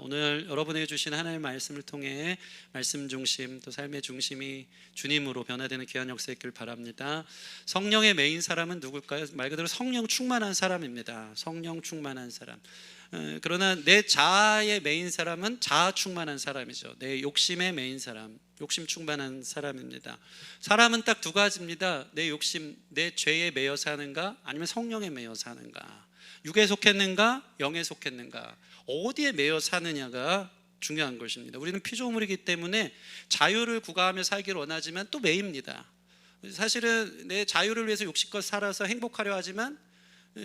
오늘 여러분에게 주신 하나님의 말씀을 통해 말씀 중심 또 삶의 중심이 주님으로 변화되는 귀한 역사 있길 바랍니다. 성령의 메인 사람은 누굴까요? 말 그대로 성령 충만한 사람입니다. 성령 충만한 사람. 그러나 내 자아의 메인 사람은 자아 충만한 사람이죠. 내 욕심의 메인 사람, 욕심 충만한 사람입니다. 사람은 딱 두 가지입니다. 내 욕심, 내 죄에 매여 사는가 아니면 성령에 매여 사는가, 육에 속했는가 영에 속했는가, 어디에 매여 사느냐가 중요한 것입니다. 우리는 피조물이기 때문에 자유를 구가하며 살기를 원하지만 또 매입니다. 사실은 내 자유를 위해서 욕심껏 살아서 행복하려 하지만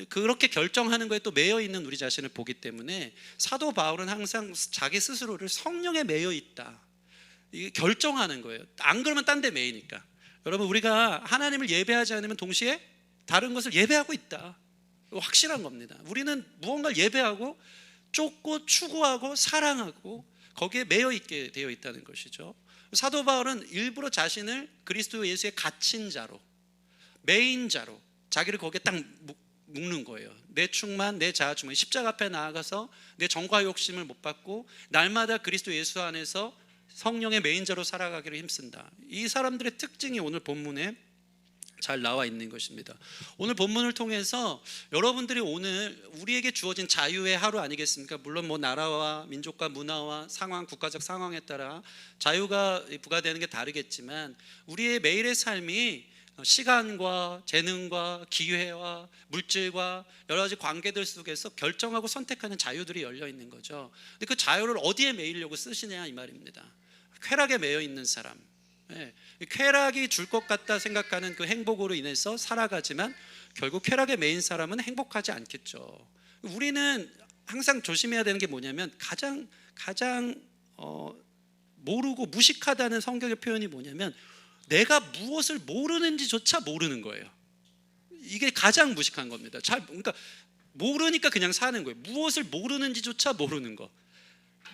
그렇게 결정하는 거에 또 매여 있는 우리 자신을 보기 때문에 사도 바울은 항상 자기 스스로를 성령에 매여 있다, 이게 결정하는 거예요. 안 그러면 딴 데 매이니까. 여러분, 우리가 하나님을 예배하지 않으면 동시에 다른 것을 예배하고 있다, 확실한 겁니다. 우리는 무언가를 예배하고 쫓고 추구하고 사랑하고 거기에 매여 있게 되어 있다는 것이죠. 사도 바울은 일부러 자신을 그리스도 예수의 갇힌 자로, 메인 자로 자기를 거기에 딱 묶는 거예요. 내 충만, 내 자아 충만, 십자가 앞에 나아가서 내 정과 욕심을 못 받고 날마다 그리스도 예수 안에서 성령의 메인자로 살아가기를 힘쓴다. 이 사람들의 특징이 오늘 본문에 잘 나와 있는 것입니다. 오늘 본문을 통해서 여러분들이 오늘 우리에게 주어진 자유의 하루 아니겠습니까? 물론 뭐 나라와 민족과 문화와 상황, 국가적 상황에 따라 자유가 부과되는 게 다르겠지만 우리의 매일의 삶이 시간과 재능과 기회와 물질과 여러 가지 관계들 속에서 결정하고 선택하는 자유들이 열려 있는 거죠. 근데 그 자유를 어디에 매이려고 쓰시냐 이 말입니다. 쾌락에 매여 있는 사람, 쾌락이 줄 것 같다 생각하는 그 행복으로 인해서 살아가지만 결국 쾌락에 매인 사람은 행복하지 않겠죠. 우리는 항상 조심해야 되는 게 뭐냐면 가장 모르고 무식하다는 성경의 표현이 뭐냐면 내가 무엇을 모르는지조차 모르는 거예요. 이게 가장 무식한 겁니다. 그러니까 모르니까 그냥 사는 거예요. 무엇을 모르는지조차 모르는 거.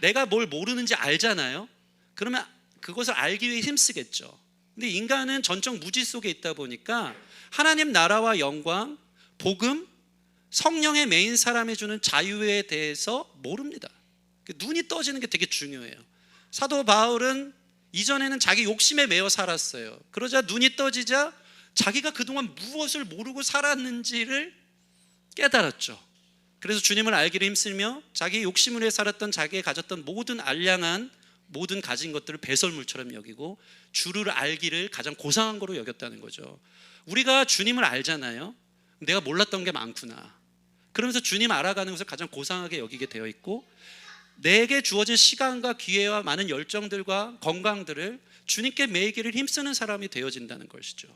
내가 뭘 모르는지 알잖아요. 그러면 그것을 알기 위해 힘쓰겠죠. 근데 인간은 전적 무지 속에 있다 보니까 하나님 나라와 영광, 복음, 성령의 메인 사람이 주는 자유에 대해서 모릅니다. 눈이 떠지는 게 되게 중요해요. 사도 바울은 이전에는 자기 욕심에 매여 살았어요. 그러자 눈이 떠지자 자기가 그동안 무엇을 모르고 살았는지를 깨달았죠. 그래서 주님을 알기를 힘쓰며 자기 욕심을 위해 살았던, 자기가 가졌던 모든 알량한 모든 가진 것들을 배설물처럼 여기고 주를 알기를 가장 고상한 거로 여겼다는 거죠. 우리가 주님을 알잖아요. 내가 몰랐던 게 많구나. 그러면서 주님 알아가는 것을 가장 고상하게 여기게 되어 있고, 내게 주어진 시간과 기회와 많은 열정들과 건강들을 주님께 매이기를 힘쓰는 사람이 되어진다는 것이죠.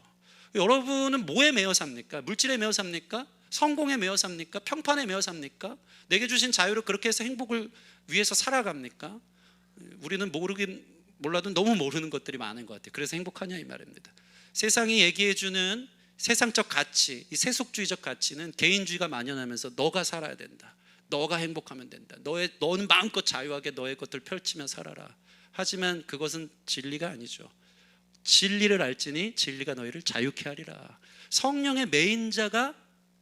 여러분은 뭐에 매여 삽니까? 물질에 매여 삽니까? 성공에 매여 삽니까? 평판에 매여 삽니까? 내게 주신 자유를 그렇게 해서 행복을 위해서 살아갑니까? 우리는 몰라도 너무 모르는 것들이 많은 것 같아요. 그래서 행복하냐 이 말입니다. 세상이 얘기해주는 세상적 가치, 이 세속주의적 가치는 개인주의가 만연하면서 너가 살아야 된다, 너가 행복하면 된다, 너는 마음껏 자유하게 너의 것들 펼치며 살아라. 하지만 그것은 진리가 아니죠. 진리를 알지니 진리가 너희를 자유케 하리라. 성령의 메인자가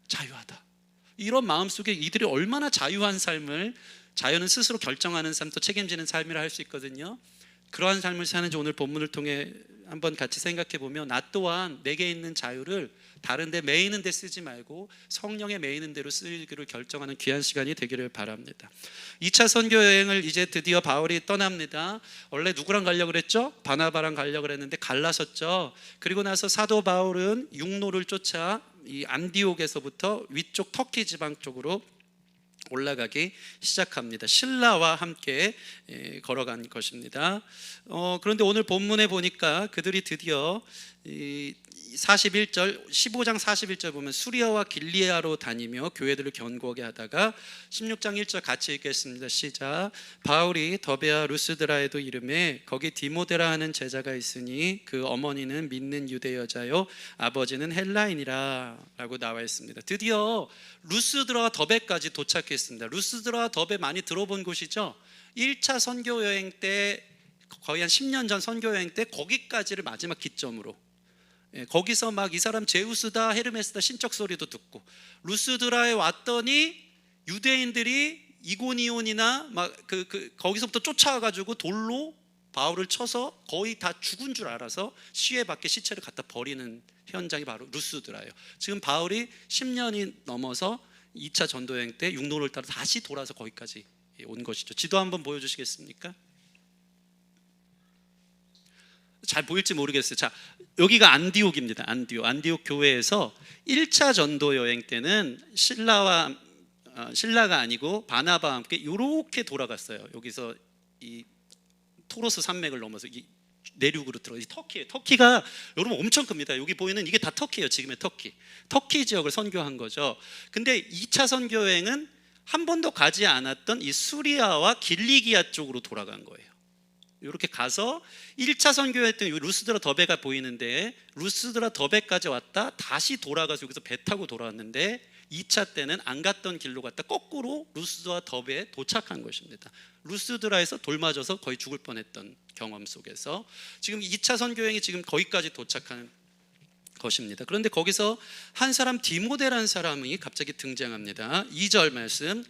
자유하다. 이런 마음속에 이들이 얼마나 자유한 삶을, 자유는 스스로 결정하는 삶, 또 책임지는 삶이라 할 수 있거든요. 그러한 삶을 사는지 오늘 본문을 통해 한번 같이 생각해 보면 나 또한 내게 있는 자유를 다른 데 매이는 데 쓰지 말고 성령에 매이는 대로 쓰기를 결정하는 귀한 시간이 되기를 바랍니다. 2차 선교 여행을 이제 드디어 바울이 떠납니다. 원래 누구랑 가려고 그랬죠? 바나바랑 가려고 그랬는데 갈라섰죠. 그리고 나서 사도 바울은 육로를 쫓아 이 안디옥에서부터 위쪽 터키 지방 쪽으로 올라가기 시작합니다. 신라와 함께 걸어간 것입니다. 그런데 오늘 본문에 보니까 그들이 드디어 15장 41절 보면 수리아와 길리아로 다니며 교회들을 견고하게 하다가 16장 1절 같이 읽겠습니다. 시작. 바울이 더베아 루스드라에도 이르매 거기 디모데라 하는 제자가 있으니 그 어머니는 믿는 유대 여자요 아버지는 헬라인이라 라고 나와 있습니다. 드디어 루스드라와 더베까지 도착했습니다. 루스드라와 더베 많이 들어본 곳이죠. 1차 선교 여행 때, 거의 한 10년 전 선교 여행 때 거기까지를 마지막 기점으로, 거기서 막 이 사람 제우스다 헤르메스다 신적 소리도 듣고, 루스드라에 왔더니 유대인들이 이고니온이나 막 거기서부터 쫓아와가지고 돌로 바울을 쳐서 거의 다 죽은 줄 알아서 시외 밖에 시체를 갖다 버리는 현장이 바로 루스드라예요. 지금 바울이 10년이 넘어서 2차 전도 여행 때 육로를 따라 다시 돌아서 거기까지 온 것이죠. 지도 한번 보여주시겠습니까? 잘 보일지 모르겠어요. 자, 여기가 안디옥입니다. 안디옥 교회에서 1차 전도 여행 때는 신라가 아니고 바나바와 함께 이렇게 돌아갔어요. 여기서 이 토로스 산맥을 넘어서 이 내륙으로 들어가. 터키예요. 터키가 여러분 엄청 큽니다. 여기 보이는 이게 다 터키예요. 지금의 터키 지역을 선교한 거죠. 근데 2차 선교 여행은 한 번도 가지 않았던 이 수리아와 길리기아 쪽으로 돌아간 거예요. 이렇게 가서 1차 선교회 때 루스드라 더베가 보이는데 루스드라 더베까지 왔다 다시 돌아가서 여기서 배 타고 돌아왔는데 2차 때는 안 갔던 길로 갔다 거꾸로 루스드라 더베에 도착한 것입니다. 루스드라에서 돌 맞아서 거의 죽을 뻔했던 경험 속에서 지금 2차 선교행이 지금 거기까지 도착한 것입니다. 그런데 거기서 한 사람 디모데라는 사람이 갑자기 등장합니다. 2절 말씀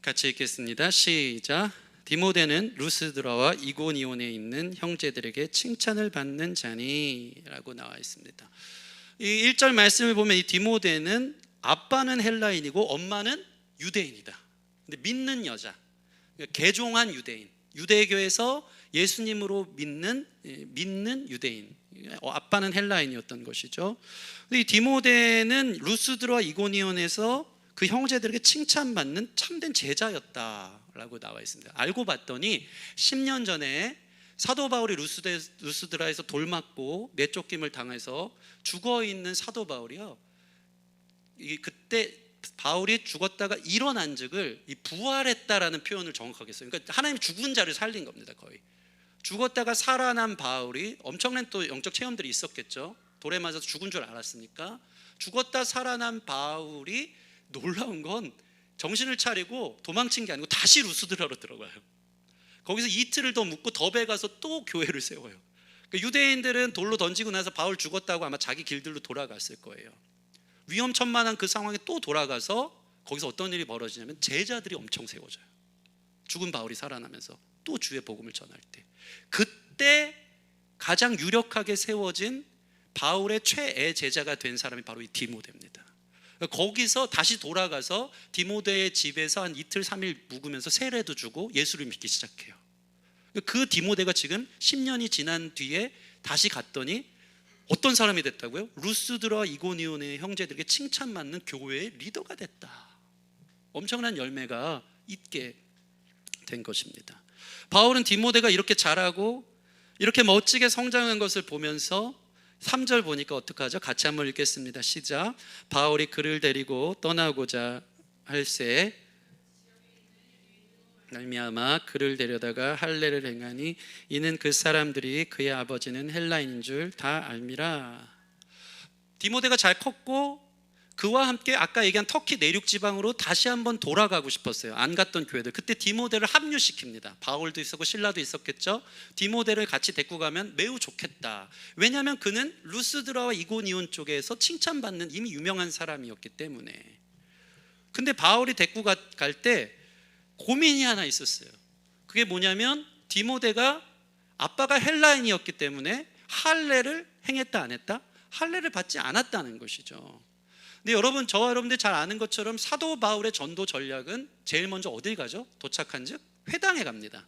같이 읽겠습니다. 시작. 디모데는 루스드라와 이고니온에 있는 형제들에게 칭찬을 받는 자니 라고 나와 있습니다. 이 1절 말씀을 보면 이 디모데는 아빠는 헬라인이고 엄마는 유대인이다. 근데 믿는 여자, 개종한 유대인, 유대교에서 예수님으로 믿는 유대인, 아빠는 헬라인이었던 것이죠. 근데 이 디모데는 루스드라와 이고니온에서 그 형제들에게 칭찬받는 참된 제자였다라고 나와 있습니다. 알고 봤더니 10년 전에 사도 바울이 루스드라에서 돌 맞고 내쫓김을 당해서 죽어 있는 사도 바울이요. 그때 바울이 죽었다가 일어난즉을 부활했다라는 표현을 정확하게 써요. 그러니까 하나님 죽은 자를 살린 겁니다. 거의 죽었다가 살아난 바울이 엄청난 또 영적 체험들이 있었겠죠. 돌에 맞아서 죽은 줄 알았으니까 죽었다 살아난 바울이 놀라운 건 정신을 차리고 도망친 게 아니고 다시 루스드라로 들어가요. 거기서 이틀을 더 묵고 더베 가서 또 교회를 세워요. 그러니까 유대인들은 돌로 던지고 나서 바울 죽었다고 아마 자기 길들로 돌아갔을 거예요. 위험천만한 그 상황에 또 돌아가서 거기서 어떤 일이 벌어지냐면 제자들이 엄청 세워져요. 죽은 바울이 살아나면서 또 주의 복음을 전할 때 그때 가장 유력하게 세워진 바울의 최애 제자가 된 사람이 바로 이 디모데입니다. 거기서 다시 돌아가서 디모데의 집에서 한 이틀 3일 묵으면서 세례도 주고 예수를 믿기 시작해요. 그 디모데가 지금 10년이 지난 뒤에 다시 갔더니 어떤 사람이 됐다고요? 루스드라 이고니온의 형제들에게 칭찬받는 교회의 리더가 됐다. 엄청난 열매가 있게 된 것입니다. 바울은 디모데가 이렇게 잘하고 이렇게 멋지게 성장한 것을 보면서 3절 보니까 어떻게 하죠? 같이 한번 읽겠습니다. 시작. 바울이 그를 데리고 떠나고자 할새 말미암아 그를 데려다가 할례를 행하니 이는 그 사람들이 그의 아버지는 헬라인인 줄 다 알미라. 디모데가 잘 컸고 그와 함께 아까 얘기한 터키 내륙 지방으로 다시 한번 돌아가고 싶었어요. 안 갔던 교회들. 그때 디모데를 합류시킵니다. 바울도 있었고 신라도 있었겠죠. 디모데를 같이 데리고 가면 매우 좋겠다. 왜냐하면 그는 루스드라와 이고니온 쪽에서 칭찬받는 이미 유명한 사람이었기 때문에. 근데 바울이 데리고 갈 때 고민이 하나 있었어요. 그게 뭐냐면 디모데가 아빠가 헬라인이었기 때문에 할례를 행했다 안 했다? 할례를 받지 않았다는 것이죠. 근데 여러분, 저와 여러분들 잘 아는 것처럼 사도 바울의 전도 전략은 제일 먼저 어딜 가죠? 도착한 즉 회당에 갑니다.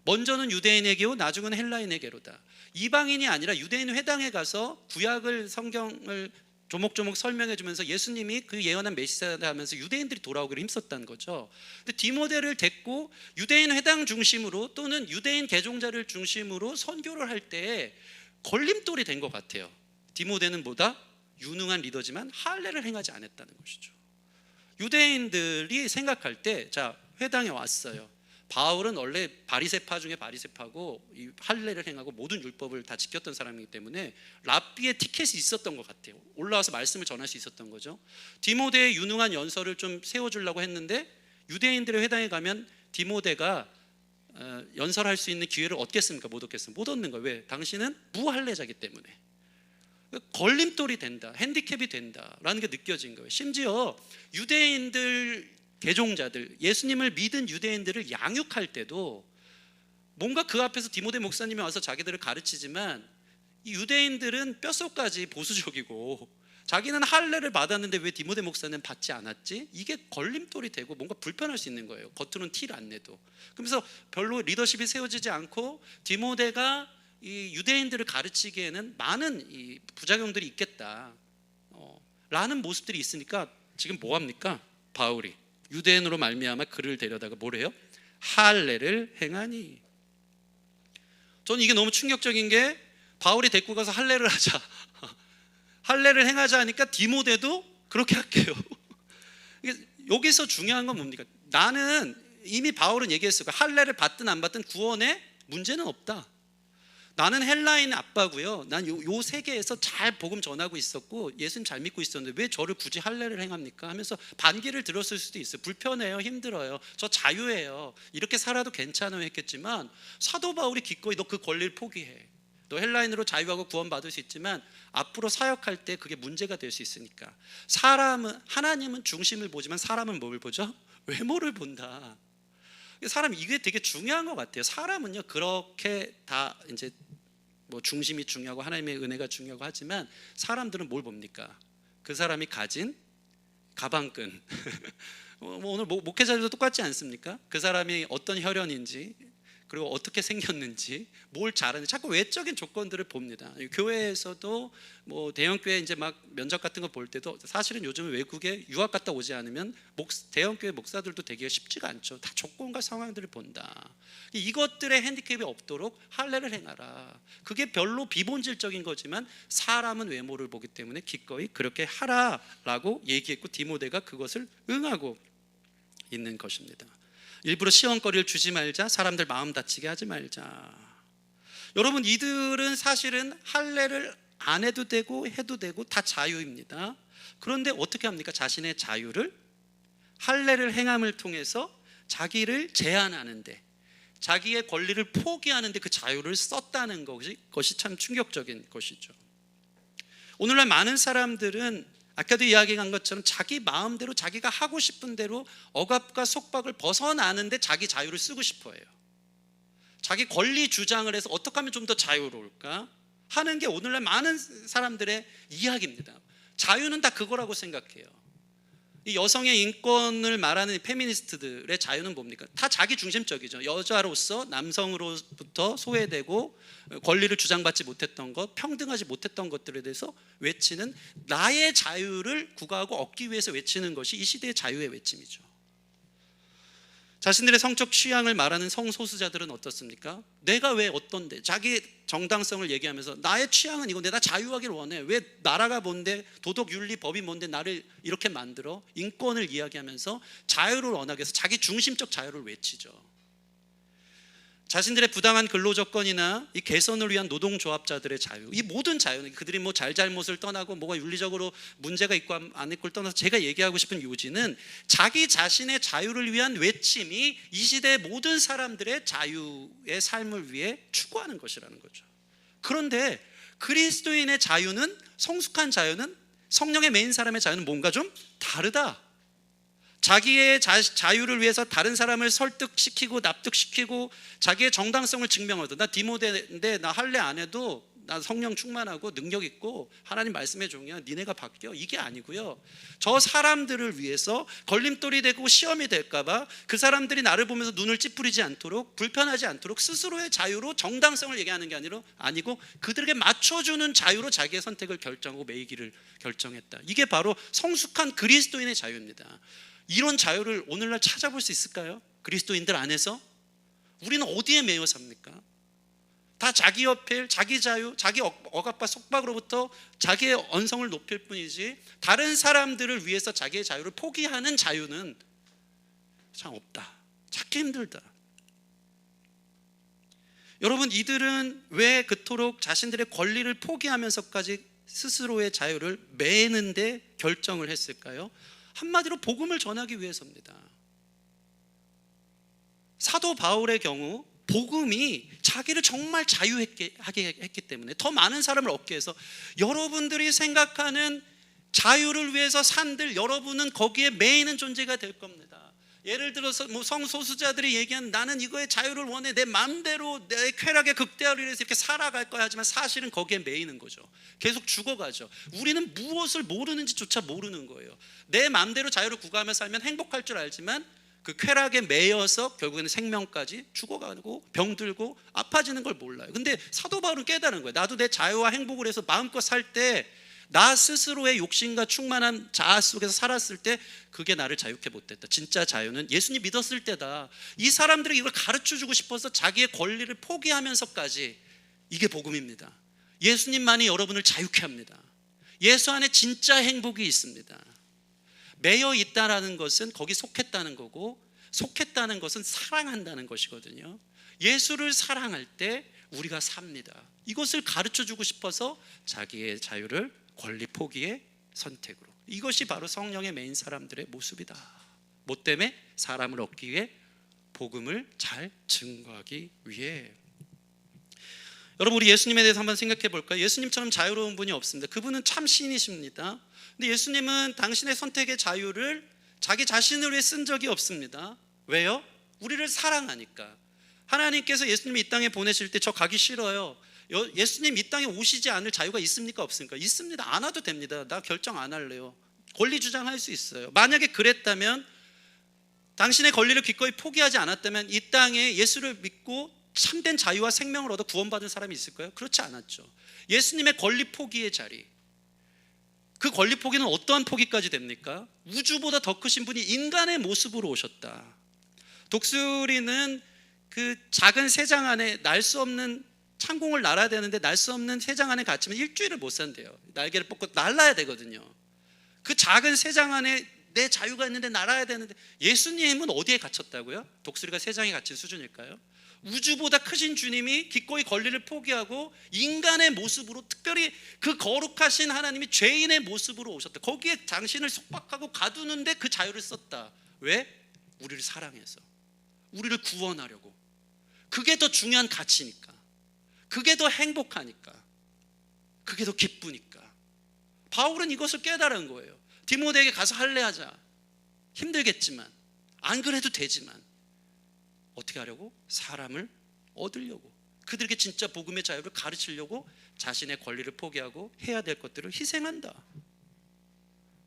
먼저는 유대인에게요, 나중은 헬라인에게로다. 이방인이 아니라 유대인 회당에 가서 구약을 성경을 조목조목 설명해 주면서 예수님이 그 예언한 메시아다 하면서 유대인들이 돌아오기를 힘썼다는 거죠. 근데 디모데를 데리고 유대인 회당 중심으로 또는 유대인 개종자를 중심으로 선교를 할 때 걸림돌이 된 것 같아요. 디모데는 뭐다? 유능한 리더지만 할례를 행하지 않았다는 것이죠. 유대인들이 생각할 때, 자, 회당에 왔어요. 바울은 원래 바리새파 중에 바리새파고 이 할례를 행하고 모든 율법을 다 지켰던 사람이기 때문에 랍비의 티켓이 있었던 것 같아요. 올라와서 말씀을 전할 수 있었던 거죠. 디모데의 유능한 연설을 좀 세워주려고 했는데 유대인들의 회당에 가면 디모데가 연설할 수 있는 기회를 얻겠습니까? 못 얻겠습니까? 못 얻는 거예요. 왜? 당신은 무할례자이기 때문에. 걸림돌이 된다, 핸디캡이 된다라는 게 느껴진 거예요. 심지어 유대인들 개종자들, 예수님을 믿은 유대인들을 양육할 때도 뭔가 그 앞에서 디모데 목사님이 와서 자기들을 가르치지만 이 유대인들은 뼛속까지 보수적이고 자기는 할례를 받았는데 왜 디모데 목사는 받지 않았지? 이게 걸림돌이 되고 뭔가 불편할 수 있는 거예요. 겉으로는 티를 안 내도. 그러면서 별로 리더십이 세워지지 않고 디모데가 이 유대인들을 가르치기에는 많은 이 부작용들이 있겠다 라는 모습들이 있으니까 지금 뭐합니까? 바울이 유대인으로 말미암아 그를 데려다가 뭐래요? 할례를 행하니. 저는 이게 너무 충격적인 게 바울이 데리고 가서 할례를 하자 할례를 행하자 하니까 디모데도 그렇게 할게요. 여기서 중요한 건 뭡니까? 나는 이미 바울은 얘기했어요. 할례를 받든 안 받든 구원에 문제는 없다. 나는 헬라인 아빠고요. 난 요 세계에서 잘 복음 전하고 있었고 예수님 잘 믿고 있었는데 왜 저를 굳이 할례를 행합니까? 하면서 반기를 들었을 수도 있어요. 불편해요, 힘들어요, 저 자유해요, 이렇게 살아도 괜찮아요 했겠지만 사도 바울이 기꺼이 너 그 권리를 포기해. 너 헬라인으로 자유하고 구원받을 수 있지만 앞으로 사역할 때 그게 문제가 될 수 있으니까. 하나님은 중심을 보지만 사람은 뭘 보죠? 외모를 본다. 사람 이게 되게 중요한 것 같아요. 사람은요 그렇게 다 이제 뭐 중심이 중요하고 하나님의 은혜가 중요하고 하지만 사람들은 뭘 봅니까? 그 사람이 가진 가방끈 오늘 목회자들도 똑같지 않습니까? 그 사람이 어떤 혈연인지 그리고 어떻게 생겼는지 뭘 잘하는지 자꾸 외적인 조건들을 봅니다. 교회에서도 뭐 대형교회 이제 막 면접 같은 거 볼 때도 사실은 요즘 외국에 유학 갔다 오지 않으면 대형교회 목사들도 되기가 쉽지가 않죠. 다 조건과 상황들을 본다. 이것들의 핸디캡이 없도록 할례를 행하라. 그게 별로 비본질적인 거지만 사람은 외모를 보기 때문에 기꺼이 그렇게 하라라고 얘기했고 디모데가 그것을 응하고 있는 것입니다. 일부러 시험거리를 주지 말자, 사람들 마음 다치게 하지 말자. 여러분 이들은 사실은 할례를 안 해도 되고 해도 되고 다 자유입니다. 그런데 어떻게 합니까? 자신의 자유를 할례를 행함을 통해서 자기를 제한하는데, 자기의 권리를 포기하는데 그 자유를 썼다는 것이 참 충격적인 것이죠. 오늘날 많은 사람들은 아까도 이야기한 것처럼 자기 마음대로 자기가 하고 싶은 대로 억압과 속박을 벗어나는데 자기 자유를 쓰고 싶어 해요. 자기 권리 주장을 해서 어떻게 하면 좀 더 자유로울까 하는 게 오늘날 많은 사람들의 이야기입니다. 자유는 다 그거라고 생각해요. 이 여성의 인권을 말하는 페미니스트들의 자유는 뭡니까? 다 자기 중심적이죠. 여자로서 남성으로부터 소외되고 권리를 주장받지 못했던 것, 평등하지 못했던 것들에 대해서 외치는 나의 자유를 구가하고 얻기 위해서 외치는 것이 이 시대의 자유의 외침이죠. 자신들의 성적 취향을 말하는 성소수자들은 어떻습니까? 내가 왜 어떤데, 자기 정당성을 얘기하면서 나의 취향은 이건데 나 자유하기를 원해. 왜 나라가 뭔데, 도덕 윤리 법이 뭔데 나를 이렇게 만들어? 인권을 이야기하면서 자유를 원하기 위해서 자기 중심적 자유를 외치죠. 자신들의 부당한 근로조건이나 이 개선을 위한 노동조합자들의 자유, 이 모든 자유는 그들이 뭐 잘잘못을 떠나고 뭐가 윤리적으로 문제가 있고 안 있고를 떠나서 제가 얘기하고 싶은 요지는 자기 자신의 자유를 위한 외침이 이 시대의 모든 사람들의 자유의 삶을 위해 추구하는 것이라는 거죠. 그런데 그리스도인의 자유는, 성숙한 자유는, 성령의 메인 사람의 자유는 뭔가 좀 다르다. 자기의 자유를 위해서 다른 사람을 설득시키고 납득시키고 자기의 정당성을 증명하다. 나 디모데인데 나 할례 안 해도 나 성령 충만하고 능력 있고 하나님 말씀의 종이야, 니네가 바뀌어, 이게 아니고요. 저 사람들을 위해서 걸림돌이 되고 시험이 될까 봐 그 사람들이 나를 보면서 눈을 찌푸리지 않도록, 불편하지 않도록 스스로의 자유로 정당성을 얘기하는 게 아니고 그들에게 맞춰주는 자유로 자기의 선택을 결정하고 매이기를 결정했다. 이게 바로 성숙한 그리스도인의 자유입니다. 이런 자유를 오늘날 찾아볼 수 있을까요? 그리스도인들 안에서 우리는 어디에 매여 삽니까? 다 자기 어필, 자기 자유, 자기 억압과 속박으로부터 자기의 언성을 높일 뿐이지 다른 사람들을 위해서 자기의 자유를 포기하는 자유는 참 없다. 찾기 힘들다. 여러분, 이들은 왜 그토록 자신들의 권리를 포기하면서까지 스스로의 자유를 매는데 결정을 했을까요? 한마디로 복음을 전하기 위해서입니다. 사도 바울의 경우 복음이 자기를 정말 자유하게 했기 때문에 더 많은 사람을 얻게 해서 여러분들이 생각하는 자유를 위해서 산들 여러분은 거기에 매이는 존재가 될 겁니다. 예를 들어서 뭐 성소수자들이 얘기한 나는 이거의 자유를 원해, 내 마음대로 내 쾌락의 극대화를 위해서 이렇게 살아갈 거야 하지만 사실은 거기에 매이는 거죠. 계속 죽어가죠. 우리는 무엇을 모르는지조차 모르는 거예요. 내 마음대로 자유를 구가하며 살면 행복할 줄 알지만 그 쾌락에 매여서 결국에는 생명까지 죽어가고 병들고 아파지는 걸 몰라요. 근데 사도 바울은 깨달은 거예요. 나도 내 자유와 행복을 위해서 마음껏 살 때, 나 스스로의 욕심과 충만한 자아 속에서 살았을 때 그게 나를 자유케 못했다. 진짜 자유는 예수님 믿었을 때다. 이 사람들이 이걸 가르쳐주고 싶어서 자기의 권리를 포기하면서까지, 이게 복음입니다. 예수님만이 여러분을 자유케 합니다. 예수 안에 진짜 행복이 있습니다. 매여 있다라는 것은 거기 속했다는 거고, 속했다는 것은 사랑한다는 것이거든요. 예수를 사랑할 때 우리가 삽니다. 이것을 가르쳐주고 싶어서 자기의 자유를 권리 포기의 선택으로, 이것이 바로 성령의 메인 사람들의 모습이다. 뭐 때문에? 사람을 얻기 위해, 복음을 잘 증거하기 위해. 여러분, 우리 예수님에 대해서 한번 생각해 볼까요? 예수님처럼 자유로운 분이 없습니다. 그분은 참 신이십니다. 근데 예수님은 당신의 선택의 자유를 자기 자신을 위해 쓴 적이 없습니다. 왜요? 우리를 사랑하니까. 하나님께서 예수님을 이 땅에 보내실 때 저 가기 싫어요, 예수님 이 땅에 오시지 않을 자유가 있습니까? 없습니까? 있습니다. 안 와도 됩니다. 나 결정 안 할래요. 권리 주장할 수 있어요. 만약에 그랬다면, 당신의 권리를 기꺼이 포기하지 않았다면 이 땅에 예수를 믿고 참된 자유와 생명을 얻어 구원받은 사람이 있을까요? 그렇지 않았죠. 예수님의 권리 포기의 자리, 그 권리 포기는 어떠한 포기까지 됩니까? 우주보다 더 크신 분이 인간의 모습으로 오셨다. 독수리는 그 작은 새장 안에 날 수 없는 창공을 날아야 되는데 날 수 없는 새장 안에 갇히면 일주일을 못 산대요. 날개를 뻗고 날아야 되거든요. 그 작은 새장 안에 내 자유가 있는데 날아야 되는데, 예수님은 어디에 갇혔다고요? 독수리가 새장에 갇힌 수준일까요? 우주보다 크신 주님이 기꺼이 권리를 포기하고 인간의 모습으로, 특별히 그 거룩하신 하나님이 죄인의 모습으로 오셨다. 거기에 당신을 속박하고 가두는데 그 자유를 썼다. 왜? 우리를 사랑해서, 우리를 구원하려고. 그게 더 중요한 가치니까, 그게 더 행복하니까, 그게 더 기쁘니까. 바울은 이것을 깨달은 거예요. 디모데에게 가서 할례하자. 힘들겠지만, 안 그래도 되지만 어떻게 하려고? 사람을 얻으려고, 그들에게 진짜 복음의 자유를 가르치려고 자신의 권리를 포기하고 해야 될 것들을 희생한다.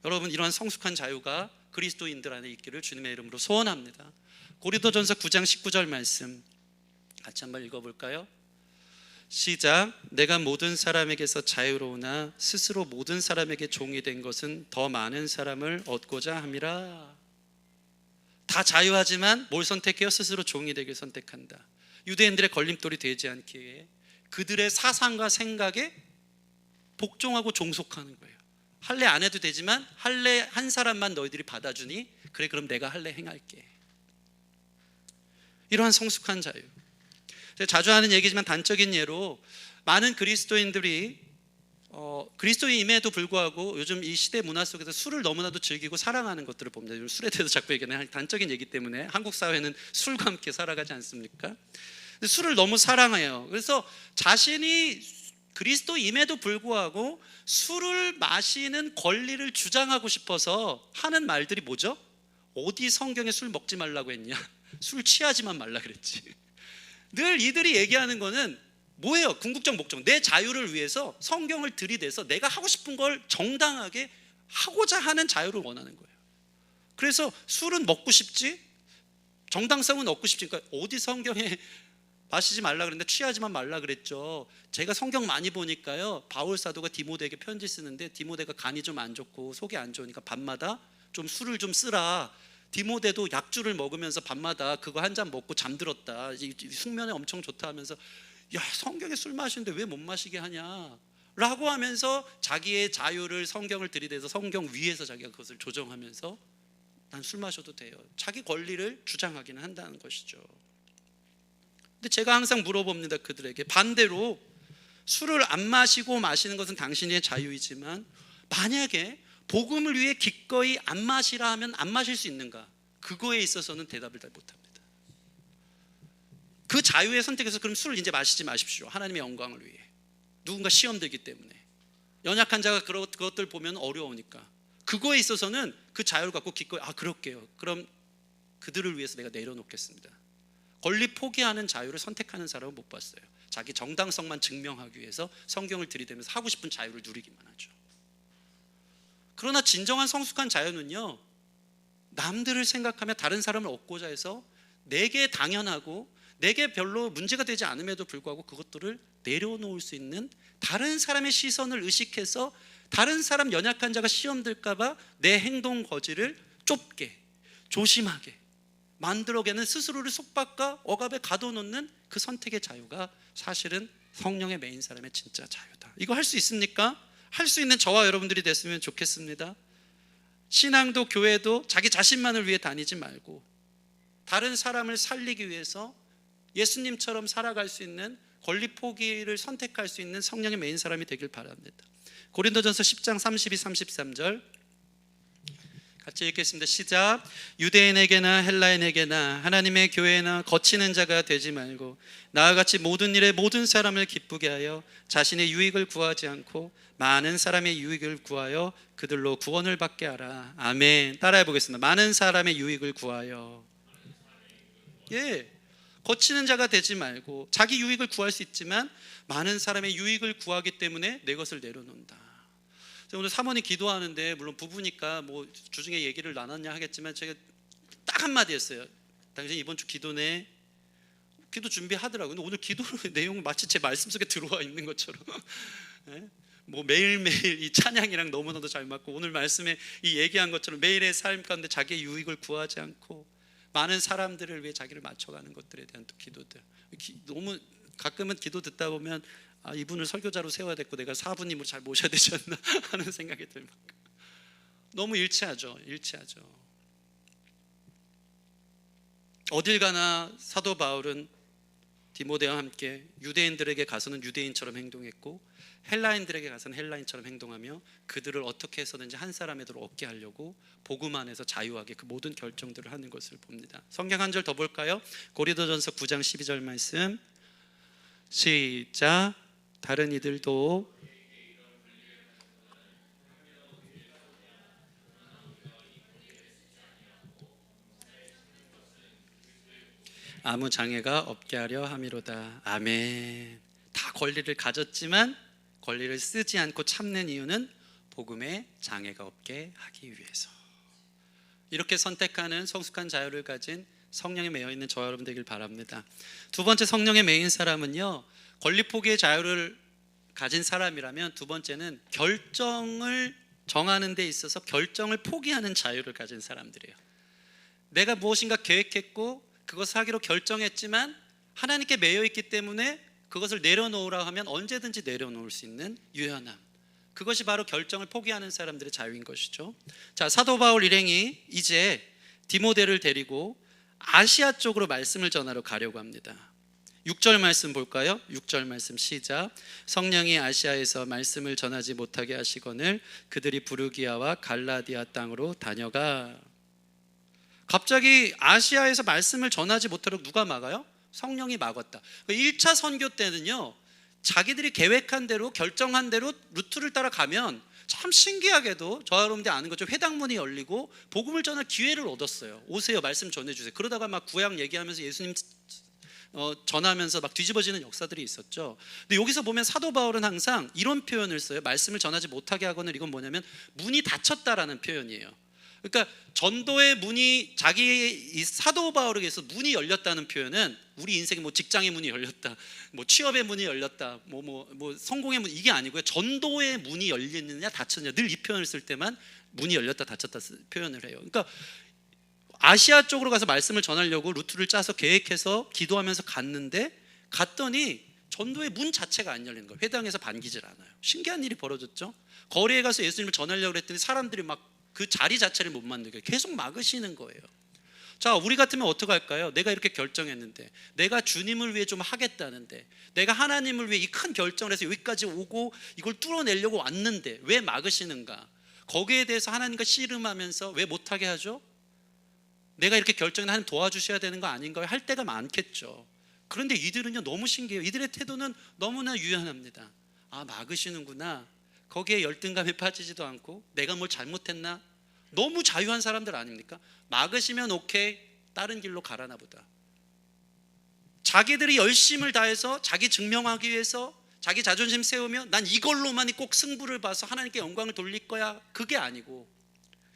여러분, 이러한 성숙한 자유가 그리스도인들 안에 있기를 주님의 이름으로 소원합니다. 고린도전서 9장 19절 말씀 같이 한번 읽어볼까요? 시작. 내가 모든 사람에게서 자유로우나 스스로 모든 사람에게 종이 된 것은 더 많은 사람을 얻고자 함이라. 다 자유하지만 뭘 선택해요? 스스로 종이 되길 선택한다. 유대인들의 걸림돌이 되지 않기 위해 그들의 사상과 생각에 복종하고 종속하는 거예요. 할례 안 해도 되지만 할례 한 사람만 너희들이 받아주니 그래, 그럼 내가 할례 행할게. 이러한 성숙한 자유. 제가 자주 하는 얘기지만 단적인 예로, 많은 그리스도인들이 그리스도인임에도 불구하고 요즘 이 시대 문화 속에서 술을 너무나도 즐기고 사랑하는 것들을 봅니다. 요즘 술에 대해서 자꾸 얘기하는 단적인 얘기 때문에 한국 사회는 술과 함께 살아가지 않습니까? 근데 술을 너무 사랑해요. 그래서 자신이 그리스도임에도 불구하고 술을 마시는 권리를 주장하고 싶어서 하는 말들이 뭐죠? 어디 성경에 술 먹지 말라고 했냐? 술 취하지만 말라 그랬지. 늘 이들이 얘기하는 거는 뭐예요? 궁극적 목적, 내 자유를 위해서 성경을 들이대서 내가 하고 싶은 걸 정당하게 하고자 하는 자유를 원하는 거예요. 그래서 술은 먹고 싶지, 정당성은 얻고 싶지. 그러니까 어디 성경에 마시지 말라 그랬는데 취하지만 말라 그랬죠. 제가 성경 많이 보니까요, 바울 사도가 디모데에게 편지 쓰는데 디모데가 간이 좀 안 좋고 속이 안 좋으니까 밤마다 좀 술을 좀 쓰라. 디모데도 약주를 먹으면서 밤마다 그거 한 잔 먹고 잠들었다. 숙면에 엄청 좋다 하면서, 야, 성경에 술 마시는데 왜 못 마시게 하냐 라고 하면서 자기의 자유를, 성경을 들이대서 성경 위에서 자기가 그것을 조정하면서 난 술 마셔도 돼요, 자기 권리를 주장하기는 한다는 것이죠. 근데 제가 항상 물어봅니다, 그들에게. 반대로 술을 안 마시고 마시는 것은 당신의 자유이지만 만약에 복음을 위해 기꺼이 안 마시라 하면 안 마실 수 있는가? 그거에 있어서는 대답을 잘 못합니다. 그 자유의 선택에서 그럼 술을 이제 마시지 마십시오, 하나님의 영광을 위해. 누군가 시험 들기 때문에. 연약한 자가 그것들 보면 어려우니까. 그거에 있어서는 그 자유를 갖고 기꺼이 그럴게요. 그럼 그들을 위해서 내가 내려놓겠습니다. 권리 포기하는 자유를 선택하는 사람은 못 봤어요. 자기 정당성만 증명하기 위해서 성경을 들이대면서 하고 싶은 자유를 누리기만 하죠. 그러나 진정한 성숙한 자유는요, 남들을 생각하며 다른 사람을 얻고자 해서 내게 당연하고 내게 별로 문제가 되지 않음에도 불구하고 그것들을 내려놓을 수 있는, 다른 사람의 시선을 의식해서 다른 사람 연약한 자가 시험 들까 봐 내 행동 거지를 좁게 조심하게 만들어가는, 스스로를 속박과 억압에 가둬놓는 그 선택의 자유가 사실은 성령의 메인 사람의 진짜 자유다. 이거 할 수 있습니까? 할 수 있는 저와 여러분들이 됐으면 좋겠습니다. 신앙도 교회도 자기 자신만을 위해 다니지 말고 다른 사람을 살리기 위해서 예수님처럼 살아갈 수 있는, 권리 포기를 선택할 수 있는 성령의 메인 사람이 되길 바랍니다. 고린도전서 10장 32, 33절 같이 읽겠습니다. 시작. 유대인에게나 헬라인에게나 하나님의 교회나 거치는 자가 되지 말고 나와 같이 모든 일에 모든 사람을 기쁘게 하여 자신의 유익을 구하지 않고 많은 사람의 유익을 구하여 그들로 구원을 받게 하라. 아멘. 따라해 보겠습니다. 많은 사람의 유익을 구하여. 거치는 자가 되지 말고, 자기 유익을 구할 수 있지만 많은 사람의 유익을 구하기 때문에 내 것을 내려놓는다. 오늘 사모님 기도하는데, 물론 부부니까 뭐 주중에 얘기를 나눴냐 하겠지만 제가 딱 한마디 했어요. 당신 이번 주 기도네. 기도 준비하더라고요. 근데 오늘 기도 내용은 마치 제 말씀 속에 들어와 있는 것처럼 뭐 매일매일 이 찬양이랑 너무나도 잘 맞고, 오늘 말씀에 이 얘기한 것처럼 매일의 삶 가운데 자기의 유익을 구하지 않고 많은 사람들을 위해 자기를 맞춰가는 것들에 대한 또 기도들. 너무 가끔은 기도 듣다 보면 이분을 설교자로 세워야 됐고 내가 사부님으로 잘 모셔야 되지 않나 하는 생각이 들 만큼 너무 일치하죠. 어딜 가나 사도 바울은 디모데와 함께 유대인들에게 가서는 유대인처럼 행동했고 헬라인들에게 가서는 헬라인처럼 행동하며 그들을 어떻게 해서든지 한 사람에도 얻게 하려고 복음 안에서 자유하게 그 모든 결정들을 하는 것을 봅니다. 성경 한 절 더 볼까요? 고린도전서 9장 12절 말씀 시작. 다른 이들도 아무 장애가 없게 하려 함이로다. 아멘. 다 권리를 가졌지만 권리를 쓰지 않고 참는 이유는 복음에 장애가 없게 하기 위해서. 이렇게 선택하는 성숙한 자유를 가진 성령에 매여 있는 저와 여러분 되길 바랍니다. 두 번째 성령의 메인 사람은요, 권리 포기의 자유를 가진 사람이라면 두 번째는 결정을 정하는 데 있어서 결정을 포기하는 자유를 가진 사람들이에요. 내가 무엇인가 계획했고 그것을 하기로 결정했지만 하나님께 매여 있기 때문에 그것을 내려놓으라 하면 언제든지 내려놓을 수 있는 유연함, 그것이 바로 결정을 포기하는 사람들의 자유인 것이죠. 자, 사도 바울 일행이 이제 디모데를 데리고 아시아 쪽으로 말씀을 전하러 가려고 합니다. 6절 말씀 볼까요? 6절 말씀 시작. 성령이 아시아에서 말씀을 전하지 못하게 하시거늘 그들이 부르기아와 갈라디아 땅으로 다녀가. 갑자기 아시아에서 말씀을 전하지 못하도록 누가 막아요? 성령이 막았다. 1차 선교 때는요, 자기들이 계획한 대로 결정한 대로 루트를 따라가면 참 신기하게도 저와 여러분들이 아는 것처럼 회당문이 열리고 복음을 전할 기회를 얻었어요. 오세요, 말씀 전해주세요. 그러다가 막 구약 얘기하면서 예수님 전하면서 막 뒤집어지는 역사들이 있었죠. 근데 여기서 보면 사도 바울은 항상 이런 표현을 써요. 말씀을 전하지 못하게 하거늘, 이건 뭐냐면 문이 닫혔다라는 표현이에요. 그러니까 전도의 문이, 자기 이 사도 바울에게서 문이 열렸다는 표현은 우리 인생에 뭐 직장의 문이 열렸다, 뭐 취업의 문이 열렸다, 뭐 성공의 문, 이게 아니고요. 전도의 문이 열리느냐 닫혔느냐, 늘 이 표현을 쓸 때만 문이 열렸다 닫혔다 표현을 해요. 그러니까 아시아 쪽으로 가서 말씀을 전하려고 루트를 짜서 계획해서 기도하면서 갔더니 전도의 문 자체가 안 열리는 거예요. 회당에서 반기질 않아요. 신기한 일이 벌어졌죠. 거리에 가서 예수님을 전하려고 했더니 사람들이 막 그 자리 자체를 못 만들게 계속 막으시는 거예요. 자, 우리 같으면 어떻게 할까요? 내가 이렇게 결정했는데, 내가 주님을 위해 좀 하겠다는데, 내가 하나님을 위해 이 큰 결정을 해서 여기까지 오고 이걸 뚫어내려고 왔는데 왜 막으시는가? 거기에 대해서 하나님과 씨름하면서 왜 못하게 하죠? 내가 이렇게 결정해 하나님 도와주셔야 되는 거 아닌가요? 할 때가 많겠죠. 그런데 이들은요, 너무 신기해요. 이들의 태도는 너무나 유연합니다. 막으시는구나. 거기에 열등감에 빠지지도 않고 내가 뭘 잘못했나? 너무 자유한 사람들 아닙니까? 막으시면 오케이, 다른 길로 가라나 보다. 자기들이 열심을 다해서 자기 증명하기 위해서 자기 자존심 세우며 난 이걸로만이 꼭 승부를 봐서 하나님께 영광을 돌릴 거야, 그게 아니고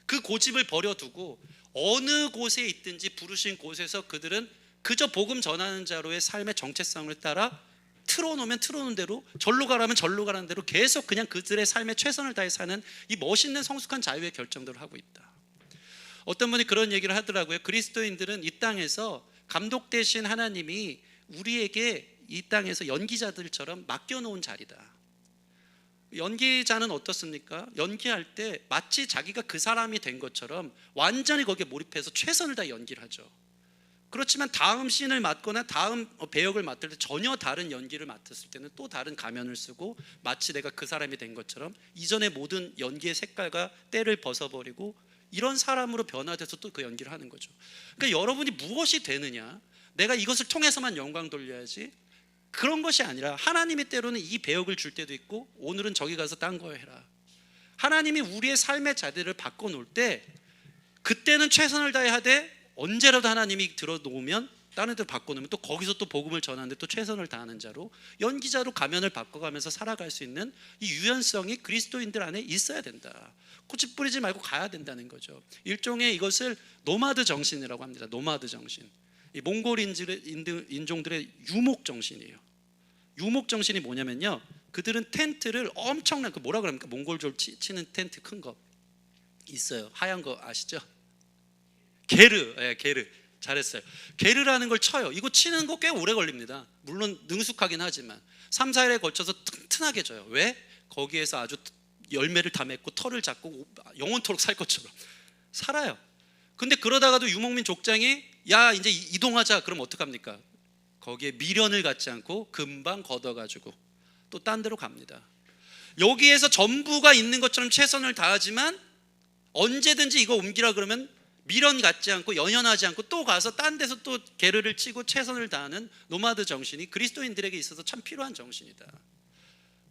그 고집을 버려두고 어느 곳에 있든지 부르신 곳에서 그들은 그저 복음 전하는 자로의 삶의 정체성을 따라 틀어놓으면 틀어놓은 대로, 절로 가라면 절로 가라는 대로 계속 그냥 그들의 삶에 최선을 다해 사는 이 멋있는 성숙한 자유의 결정들을 하고 있다. 어떤 분이 그런 얘기를 하더라고요. 그리스도인들은 이 땅에서 감독 대신 하나님이 우리에게 이 땅에서 연기자들처럼 맡겨놓은 자리다. 연기자는 어떻습니까? 연기할 때 마치 자기가 그 사람이 된 것처럼 완전히 거기에 몰입해서 최선을 다해 연기를 하죠. 그렇지만 다음 씬을 맡거나 다음 배역을 맡을 때 전혀 다른 연기를 맡았을 때는 또 다른 가면을 쓰고 마치 내가 그 사람이 된 것처럼 이전의 모든 연기의 색깔과 때를 벗어버리고 이런 사람으로 변화돼서 또 그 연기를 하는 거죠. 그러니까 여러분이 무엇이 되느냐, 내가 이것을 통해서만 영광 돌려야지, 그런 것이 아니라 하나님이 때로는 이 배역을 줄 때도 있고 오늘은 저기 가서 딴 거 해라. 하나님이 우리의 삶의 자리를 바꿔놓을 때 그때는 최선을 다해야 돼. 언제라도 하나님이 들어놓으면 다른 데로 바꿔놓으면 또 거기서 또 복음을 전하는데 또 최선을 다하는 자로, 연기자로 가면을 바꿔가면서 살아갈 수 있는 이 유연성이 그리스도인들 안에 있어야 된다. 고집 부리지 말고 가야 된다는 거죠. 일종의 이것을 노마드 정신이라고 합니다. 노마드 정신. 이 몽골 인종들의 유목 정신이에요. 유목 정신이 뭐냐면요, 그들은 텐트를 엄청난, 그 뭐라 그럽니까? 몽골족 치는 텐트 큰 거 있어요. 하얀 거 아시죠? 게르. 예, 게르. 잘했어요. 게르라는 걸 쳐요. 이거 치는 거 꽤 오래 걸립니다. 물론 능숙하긴 하지만 3, 4일에 걸쳐서 튼튼하게 져요. 왜? 거기에서 아주 열매를 다 맺고 털을 잡고 영원토록 살 것처럼 살아요. 근데 그러다가도 유목민 족장이 야 이제 이동하자 그럼 어떡합니까? 거기에 미련을 갖지 않고 금방 걷어가지고 또 딴 데로 갑니다. 여기에서 전부가 있는 것처럼 최선을 다하지만 언제든지 이거 옮기라 그러면 미련 갖지 않고 연연하지 않고 또 가서 딴 데서 또 게르를 치고 최선을 다하는 노마드 정신이 그리스도인들에게 있어서 참 필요한 정신이다.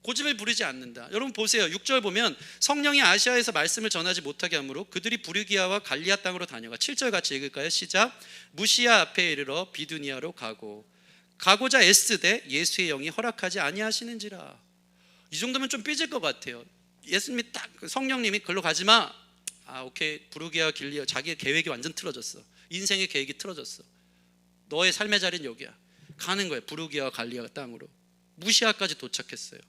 고집을 부리지 않는다. 여러분 보세요. 6절 보면 성령이 아시아에서 말씀을 전하지 못하게 하므로 그들이 부르기아와 갈리아 땅으로 다녀가. 7절 같이 읽을까요? 시작. 무시아 앞에 이르러 비두니아로 가고자 애쓰되 예수의 영이 허락하지 아니하시는지라. 이 정도면 좀 삐질 것 같아요. 예수님이 딱 성령님이 글로 가지마. 오케이. 부르기아 길리아, 자기의 계획이 완전 틀어졌어. 인생의 계획이 틀어졌어. 너의 삶의 자리는 여기야. 가는 거예요. 부르기아와 갈리아 땅으로. 무시아까지 도착했어요.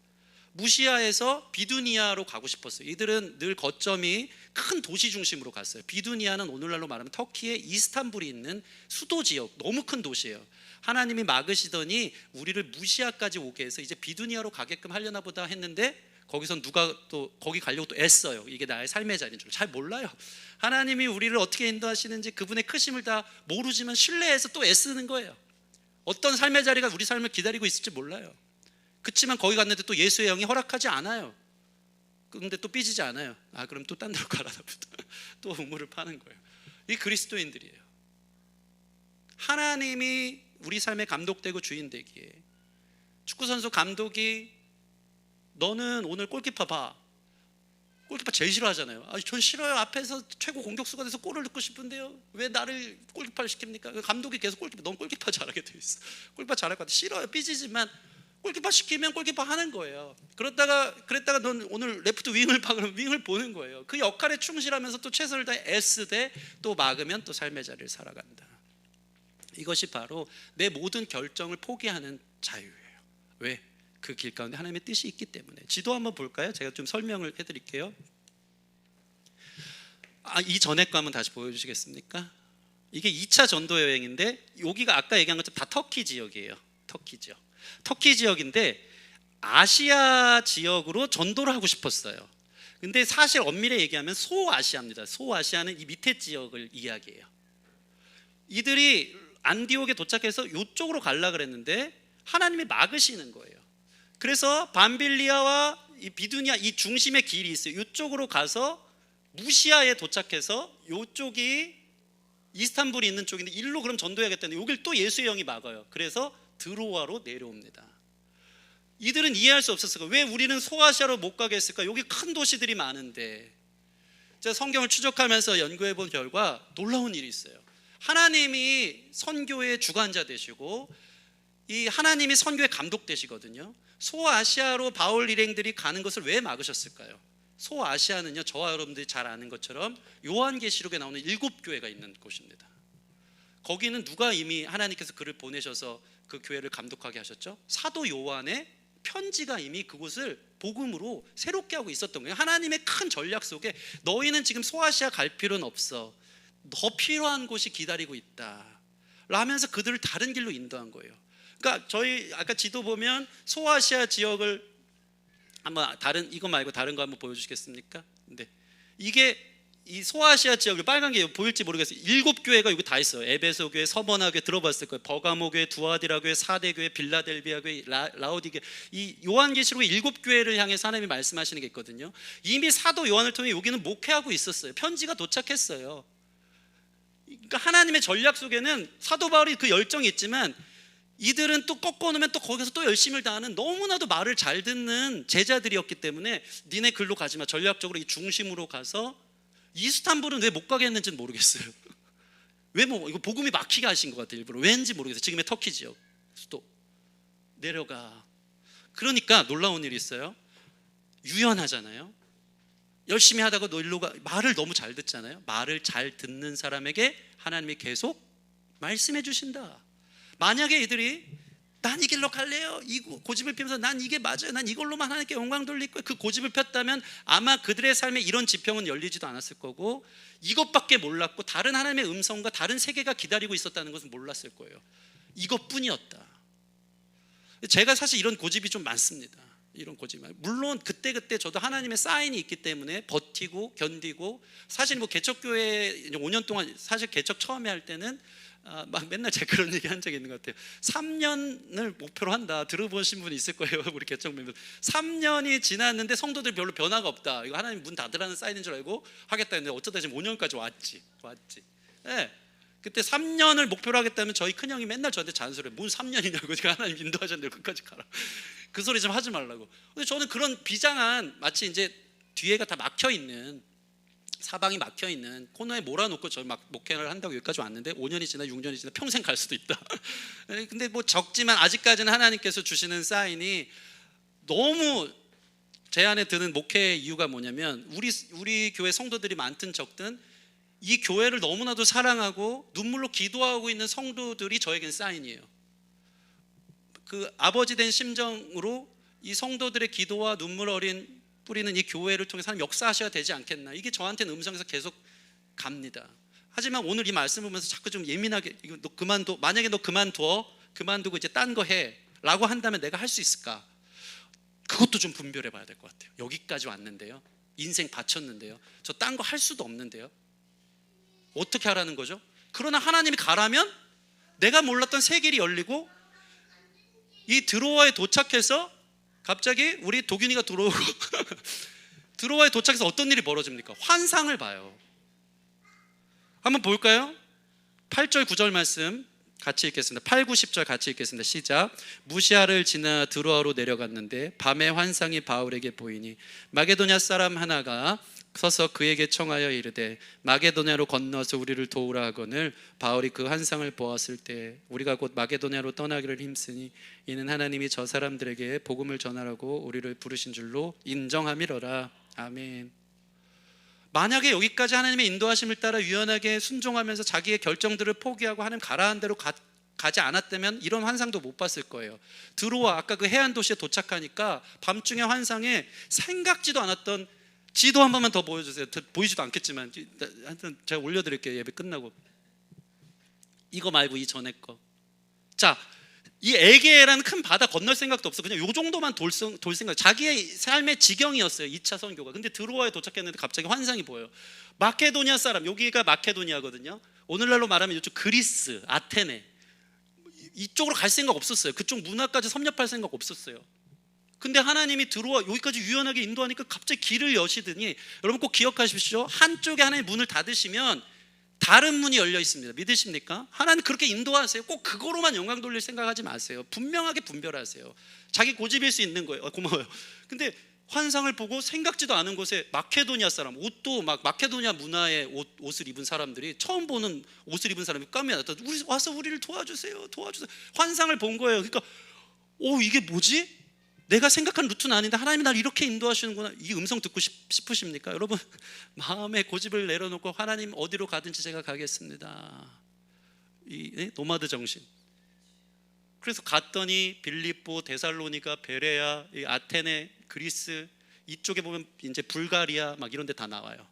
무시아에서 비두니아로 가고 싶었어요. 이들은 늘 거점이 큰 도시 중심으로 갔어요. 비두니아는 오늘날로 말하면 터키의 이스탄불이 있는 수도 지역, 너무 큰 도시예요. 하나님이 막으시더니 우리를 무시아까지 오게 해서 이제 비두니아로 가게끔 하려나 보다 했는데 거기선 누가 또 거기 가려고 또 애써요. 이게 나의 삶의 자리인 줄 잘 몰라요. 하나님이 우리를 어떻게 인도하시는지 그분의 크심을 다 모르지만 신뢰해서 또 애쓰는 거예요. 어떤 삶의 자리가 우리 삶을 기다리고 있을지 몰라요. 그렇지만 거기 갔는데 또 예수의 영이 허락하지 않아요. 근데 또 삐지지 않아요. 그럼 또 딴 데로 가라나 보다. 또 우물을 파는 거예요. 이 그리스도인들이에요. 하나님이 우리 삶에 감독되고 주인 되기에, 축구선수 감독이 너는 오늘 골키퍼 봐. 골키퍼 제일 싫어하잖아요. 전 싫어요. 앞에서 최고 공격수가 돼서 골을 넣고 싶은데요. 왜 나를 골키퍼를 시킵니까? 감독이 계속 넌 골키퍼 잘하게 돼 있어. 골키퍼 잘할 것 같아. 싫어요. 삐지지만 골키퍼 시키면 골키퍼 하는 거예요. 그랬다가 넌 오늘 레프트 윙을 봐. 그러면 윙을 보는 거예요. 그 역할에 충실하면서 또 최선을 다해 애쓰되 또 막으면 또 삶의 자리를 살아간다. 이것이 바로 내 모든 결정을 포기하는 자유예요. 왜? 그 길 가운데 하나님의 뜻이 있기 때문에. 지도 한번 볼까요? 제가 좀 설명을 해드릴게요. 이 전에 거 한번 다시 보여주시겠습니까? 이게 2차 전도 여행인데 여기가 아까 얘기한 것처럼 다 터키 지역이에요. 터키 지역. 터키 지역인데 아시아 지역으로 전도를 하고 싶었어요. 근데 사실 엄밀히 얘기하면 소아시아입니다. 소아시아는 이 밑에 지역을 이야기해요. 이들이 안디옥에 도착해서 이쪽으로 가려고 그랬는데 하나님이 막으시는 거예요. 그래서 밤빌리아와 이 비두니아 이 중심의 길이 있어요. 이쪽으로 가서 무시아에 도착해서 이쪽이 이스탄불이 있는 쪽인데 일로 그럼 전도해야겠다는데 여길 또 예수의 영이 막아요. 그래서 드로아로 내려옵니다. 이들은 이해할 수 없었을까? 왜 우리는 소아시아로 못 가게 했을까? 여기 큰 도시들이 많은데. 제가 성경을 추적하면서 연구해 본 결과 놀라운 일이 있어요. 하나님이 선교의 주관자 되시고 이 하나님이 선교의 감독 되시거든요. 소아시아로 바울 일행들이 가는 것을 왜 막으셨을까요? 소아시아는요, 저와 여러분들이 잘 아는 것처럼 요한계시록에 나오는 7교회가 있는 곳입니다. 거기는 누가 이미 하나님께서 그를 보내셔서 그 교회를 감독하게 하셨죠? 사도 요한의 편지가 이미 그곳을 복음으로 새롭게 하고 있었던 거예요. 하나님의 큰 전략 속에 너희는 지금 소아시아 갈 필요는 없어, 더 필요한 곳이 기다리고 있다 라면서 그들을 다른 길로 인도한 거예요. 그러니까 저희 아까 지도 보면 소아시아 지역을 한번 이거 말고 다른 거 한번 보여주시겠습니까? 네, 이게 이 소아시아 지역을 빨간 게 보일지 모르겠어요. 7교회가 여기 다 있어요. 에베소 교회, 서머나 교회 들어봤을 거예요. 버가모 교회, 두아디라 교회, 사대 교회, 빌라델비아 교회, 라오디게. 이 요한계시록의 7교회를 향해서 하나님이 말씀하시는 게 있거든요. 이미 사도 요한을 통해 여기는 목회하고 있었어요. 편지가 도착했어요. 그러니까 하나님의 전략 속에는 사도 바울이 그 열정이 있지만 이들은 또 꺾어 놓으면 또 거기서 또 열심을 다하는 너무나도 말을 잘 듣는 제자들이었기 때문에 니네 글로 가지 마, 전략적으로 이 중심으로 가서 이스탄불은 왜 못 가게 했는지는 모르겠어요. 이거 복음이 막히게 하신 것 같아요. 일부러 왠지 모르겠어요. 지금의 터키 지역 수도 내려가. 그러니까 놀라운 일이 있어요. 유연하잖아요. 열심히 하다가 놀러가, 말을 너무 잘 듣잖아요. 말을 잘 듣는 사람에게 하나님이 계속 말씀해 주신다. 만약에 이들이 난 이 길로 갈래요, 이 고집을 피면서 난 이게 맞아요, 난 이걸로만 하나님께 영광 돌릴 거예요, 그 고집을 폈다면 아마 그들의 삶에 이런 지평은 열리지도 않았을 거고 이것밖에 몰랐고 다른 하나님의 음성과 다른 세계가 기다리고 있었다는 것은 몰랐을 거예요. 이것뿐이었다. 제가 사실 이런 고집이 좀 많습니다. 이런 고집. 물론 그때그때 저도 하나님의 사인이 있기 때문에 버티고 견디고, 사실 개척교회 5년 동안 사실 개척 처음에 할 때는 막 맨날 제가 그런 얘기 한 적이 있는 것 같아요. 3년을 목표로 한다. 들어보신 분이 있을 거예요. 우리 개척 멤버 3년이 지났는데 성도들 별로 변화가 없다, 이거 하나님 문 닫으라는 사인인 줄 알고 하겠다 했는데 어쩌다 지금 5년까지 왔지. 네. 그때 3년을 목표로 하겠다면 저희 큰형이 맨날 저한테 잔소리해요. 뭔 3년이냐고, 제가 하나님 인도하셨는데 끝까지 가라, 그 소리 좀 하지 말라고. 근데 저는 그런 비장한, 마치 이제 뒤에가 다 막혀있는, 사방이 막혀있는 코너에 몰아놓고 저희 막 목회를 한다고 여기까지 왔는데 5년이 지나 6년이 지나 평생 갈 수도 있다. 근데 적지만 아직까지는 하나님께서 주시는 사인이, 너무 제 안에 드는 목회의 이유가 뭐냐면 우리 교회 성도들이 많든 적든 이 교회를 너무나도 사랑하고 눈물로 기도하고 있는 성도들이 저에겐 사인이에요. 그 아버지 된 심정으로 이 성도들의 기도와 눈물 어린 뿌리는 이 교회를 통해서 하나님 역사하셔야 되지 않겠나, 이게 저한테는 음성에서 계속 갑니다. 하지만 오늘 이 말씀을 보면서 자꾸 좀 예민하게, 이거 너 그만둬, 만약에 너 그만두고 이제 딴 거 해 라고 한다면 내가 할 수 있을까, 그것도 좀 분별해 봐야 될 것 같아요. 여기까지 왔는데요, 인생 바쳤는데요, 저 딴 거 할 수도 없는데요, 어떻게 하라는 거죠? 그러나 하나님이 가라면 내가 몰랐던 새 길이 열리고, 이 드로아에 도착해서 갑자기 우리 도균이가 들어오고 드로아에 도착해서 어떤 일이 벌어집니까? 환상을 봐요. 한번 볼까요? 8절 9절 말씀 같이 읽겠습니다. 8, 9, 10절 같이 읽겠습니다. 시작. 무시아를 지나 드로아로 내려갔는데 밤에 환상이 바울에게 보이니 마게도냐 사람 하나가 서서 그에게 청하여 이르되 마게도냐로 건너서 우리를 도우라 하거늘 바울이 그 환상을 보았을 때 우리가 곧 마게도냐로 떠나기를 힘쓰니 이는 하나님이 저 사람들에게 복음을 전하라고 우리를 부르신 줄로 인정함이로라. 아멘. 만약에 여기까지 하나님의 인도하심을 따라 유연하게 순종하면서 자기의 결정들을 포기하고 하나님 가라한 대로 가지 않았다면 이런 환상도 못 봤을 거예요. 드로아, 아까 그 해안 도시에 도착하니까 밤중에 환상에 생각지도 않았던, 지도 한 번만 더 보여주세요. 보이지도 않겠지만 하여튼 제가 올려드릴게요. 예배 끝나고. 이거 말고 이 전에 거. 자, 이 에게라는 큰 바다 건널 생각도 없어. 그냥 요 정도만 돌 생각. 자기의 삶의 지경이었어요, 2차 선교가. 근데 드로아에 도착했는데 갑자기 환상이 보여요. 마케도니아 사람, 여기가 마케도니아거든요. 오늘날로 말하면 이쪽 그리스, 아테네, 이쪽으로 갈 생각 없었어요. 그쪽 문화까지 섭렵할 생각 없었어요. 근데 하나님이 드로아 여기까지 유연하게 인도하니까 갑자기 길을 여시더니, 여러분 꼭 기억하십시오. 한쪽에 하나님 문을 닫으시면 다른 문이 열려 있습니다. 믿으십니까? 하나님 그렇게 인도하세요. 꼭 그거로만 영광 돌릴 생각하지 마세요. 분명하게 분별하세요. 자기 고집일 수 있는 거예요. 고마워요. 근데 환상을 보고 생각지도 않은 곳에 마케도니아 사람, 옷도 막 마케도니아 문화의 옷을 입은 사람들이, 처음 보는 옷을 입은 사람이 깜짝 놀랐다. 우리 와서 우리를 도와주세요, 도와주세요. 환상을 본 거예요. 그러니까 이게 뭐지? 내가 생각한 루트는 아닌데 하나님이 날 이렇게 인도하시는구나. 이 음성 듣고 싶으십니까? 여러분, 마음의 고집을 내려놓고 하나님 어디로 가든지 제가 가겠습니다. 이 노마드 정신. 그래서 갔더니 빌립보, 데살로니가, 베레아, 이 아테네, 그리스, 이쪽에 보면 이제 불가리아 막 이런 데 다 나와요.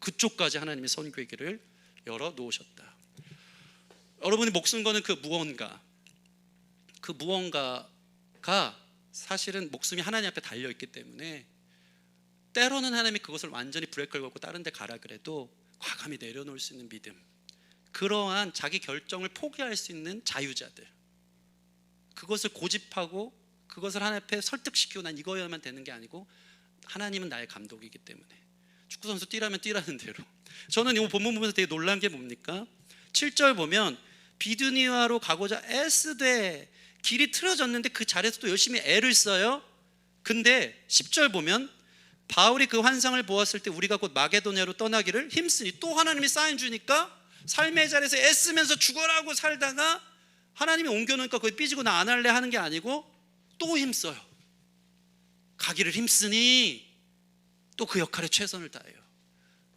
그쪽까지 하나님이 선교의 길을 열어 놓으셨다. 여러분이 목숨 거는 그 무언가가 사실은 목숨이 하나님 앞에 달려있기 때문에 때로는 하나님이 그것을 완전히 브레이크를 걸고 다른 데 가라 그래도 과감히 내려놓을 수 있는 믿음, 그러한 자기 결정을 포기할 수 있는 자유자들, 그것을 고집하고 그것을 하나님 앞에 설득시키고 난 이거여야만 되는 게 아니고 하나님은 나의 감독이기 때문에 축구선수 뛰라면 뛰라는 대로. 저는 이 본문 보면서 되게 놀란 게 뭡니까? 7절 보면 비두니아로 가고자 애쓰되 길이 틀어졌는데 그 자리에서 또 열심히 애를 써요. 근데 10절 보면 바울이 그 환상을 보았을 때 우리가 곧 마게도냐로 떠나기를 힘쓰니, 또 하나님이 사인 주니까 삶의 자리에서 애쓰면서 죽어라고 살다가 하나님이 옮겨놓으니까 거기 삐지고 나 안 할래 하는 게 아니고 또 힘써요. 가기를 힘쓰니 또 그 역할에 최선을 다해요.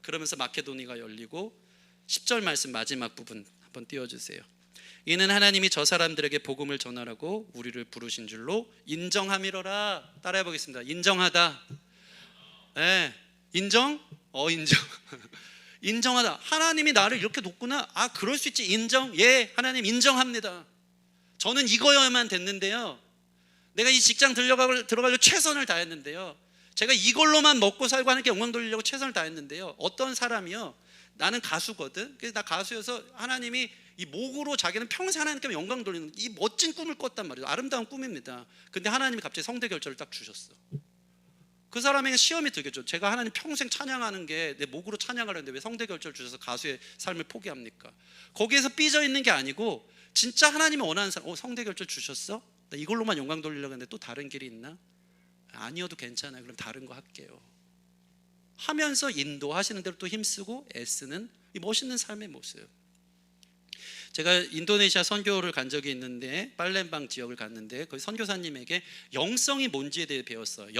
그러면서 마케도니가 열리고 10절 말씀 마지막 부분 한번 띄워주세요. 이는 하나님이 저 사람들에게 복음을 전하라고 우리를 부르신 줄로 인정함이로라. 따라해 보겠습니다. 인정하다. 네. 인정? 인정. 인정하다. 하나님이 나를 이렇게 놓구나. 그럴 수 있지. 인정. 예, 하나님 인정합니다. 저는 이거여야만 됐는데요, 내가 이 직장 들어가려고 최선을 다했는데요, 제가 이걸로만 먹고 살고 하나님께 영광 돌리려고 최선을 다했는데요, 어떤 사람이요, 나는 가수거든. 그래서 나 가수여서 하나님이 이 목으로 자기는 평생 하나님께 영광 돌리는 이 멋진 꿈을 꿨단 말이에요. 아름다운 꿈입니다. 근데 하나님이 갑자기 성대 결절을 딱 주셨어. 그 사람에게 시험이 들겠죠. 제가 하나님 평생 찬양하는 게 내 목으로 찬양하려는데 왜 성대 결절 주셔서 가수의 삶을 포기합니까? 거기에서 삐져 있는 게 아니고 진짜 하나님이 원하는 사람, 성대 결절 주셨어? 나 이걸로만 영광 돌리려고 했는데 또 다른 길이 있나? 아니어도 괜찮아요. 그럼 다른 거 할게요 하면서 인도하시는 대로 또 힘쓰고 애쓰는 이 멋있는 삶의 모습. 제가 인도네시아 선교를 간 적이 있는데, 팔렘방 지역을 갔는데 거기 선교사님에게 영성이 뭔지에 대해 배웠어요.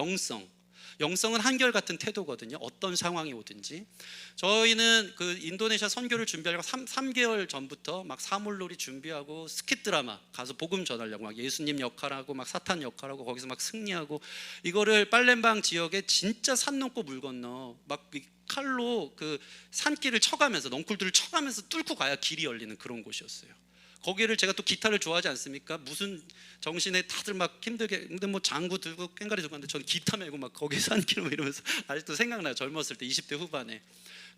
영성은 한결같은 태도거든요. 어떤 상황이 오든지. 저희는 그 인도네시아 선교를 준비하려고 3개월 전부터 막 사물놀이 준비하고 스킷 드라마 가서 복음 전하려고 막 예수님 역할하고 막 사탄 역할하고 거기서 막 승리하고, 이거를 팔렘방 지역에 진짜 산 넘고 물 건너 막 칼로 그 산길을 쳐가면서, 넝쿨들을 쳐가면서 뚫고 가야 길이 열리는 그런 곳이었어요. 거기를 제가 또 기타를 좋아하지 않습니까? 무슨 정신에 다들 막 힘들게, 근데 뭐 장구 들고 꽹과리 들고 하는데 저는 기타 메고 막 거기 산길 뭐 이러면서 아직도 생각나요. 젊었을 때 20대 후반에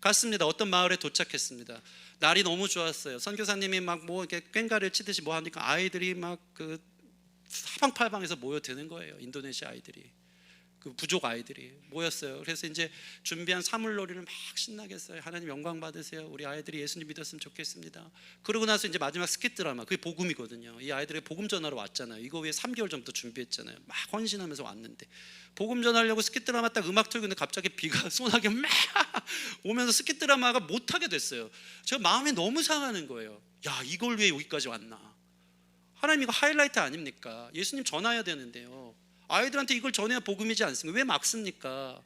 갔습니다. 어떤 마을에 도착했습니다. 날이 너무 좋았어요. 선교사님이 막 뭐 이렇게 꽹과리를 치듯이 뭐 하니까 아이들이 막 그 사방팔방에서 모여드는 거예요. 인도네시아 아이들이, 그 부족 아이들이 모였어요. 그래서 이제 준비한 사물놀이를 막 신나게 했어요. 하나님 영광 받으세요. 우리 아이들이 예수님 믿었으면 좋겠습니다. 그러고 나서 이제 마지막 스킷 드라마, 그게 복음이거든요. 이 아이들이 복음 전하러 왔잖아요. 이거 위해 3개월 전부터 준비했잖아요. 막 헌신하면서 왔는데 복음 전하려고 스킷 드라마 딱 음악 틀고 있는데 갑자기 비가 소나게 막 오면서 스킷 드라마가 못하게 됐어요. 제가 마음이 너무 상하는 거예요. 야, 이걸 위해 여기까지 왔나? 하나님 이거 하이라이트 아닙니까? 예수님 전해야 되는데요, 아이들한테 이걸 전해야 복음이지 않습니까? 왜 막습니까?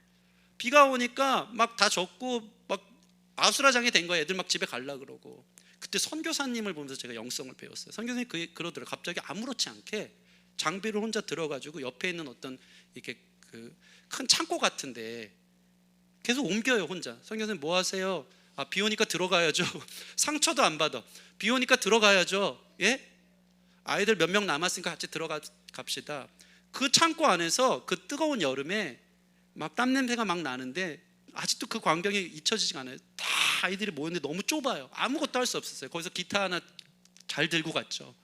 비가 오니까 막 다 젖고 막 아수라장이 된 거예요. 애들 막 집에 가려고 그러고. 그때 선교사님을 보면서 제가 영성을 배웠어요. 선교사님이 그러더라고요. 갑자기 아무렇지 않게 장비를 혼자 들어가지고 옆에 있는 어떤 이렇게 그 큰 창고 같은데 계속 옮겨요 혼자. 선교사님 뭐 하세요? 비 오니까 들어가야죠. 상처도 안 받아. 비 오니까 들어가야죠. 예? 아이들 몇 명 남았으니까 같이 들어갑시다. 그 창고 안에서 그 뜨거운 여름에 막 땀 냄새가 막 나는데 아직도 그 광경이 잊혀지지가 않아요. 다 아이들이 모였는데 너무 좁아요. 아무것도 할 수 없었어요. 거기서 기타 하나 잘 들고 갔죠.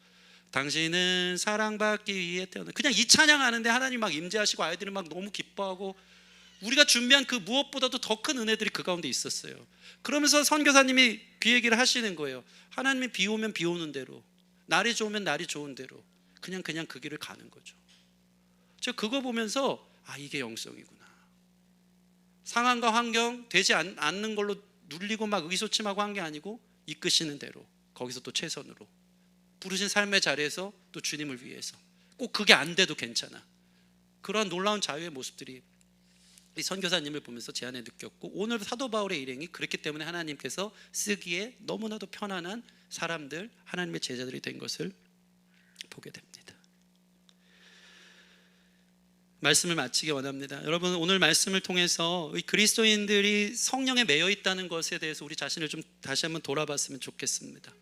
당신은 사랑받기 위해 태어나, 그냥 이 찬양하는데 하나님 막 임재하시고 아이들은 막 너무 기뻐하고, 우리가 준비한 그 무엇보다도 더 큰 은혜들이 그 가운데 있었어요. 그러면서 선교사님이 그 얘기를 하시는 거예요. 하나님이 비 오면 비 오는 대로, 날이 좋으면 날이 좋은 대로 그냥 그 길을 가는 거죠. 제가 그거 보면서 아, 이게 영성이구나. 상황과 환경 되지 않는 걸로 눌리고 막 의기소침하고 한 게 아니고 이끄시는 대로 거기서 또 최선으로 부르신 삶의 자리에서 또 주님을 위해서 꼭 그게 안 돼도 괜찮아. 그러한 놀라운 자유의 모습들이 이 선교사님을 보면서 제 안에 느꼈고, 오늘 사도 바울의 일행이 그렇기 때문에 하나님께서 쓰기에 너무나도 편안한 사람들, 하나님의 제자들이 된 것을 보게 됩니다. 말씀을 마치기 원합니다. 여러분, 오늘 말씀을 통해서 그리스도인들이 성령에 매여 있다는 것에 대해서 우리 자신을 좀 다시 한번 돌아봤으면 좋겠습니다.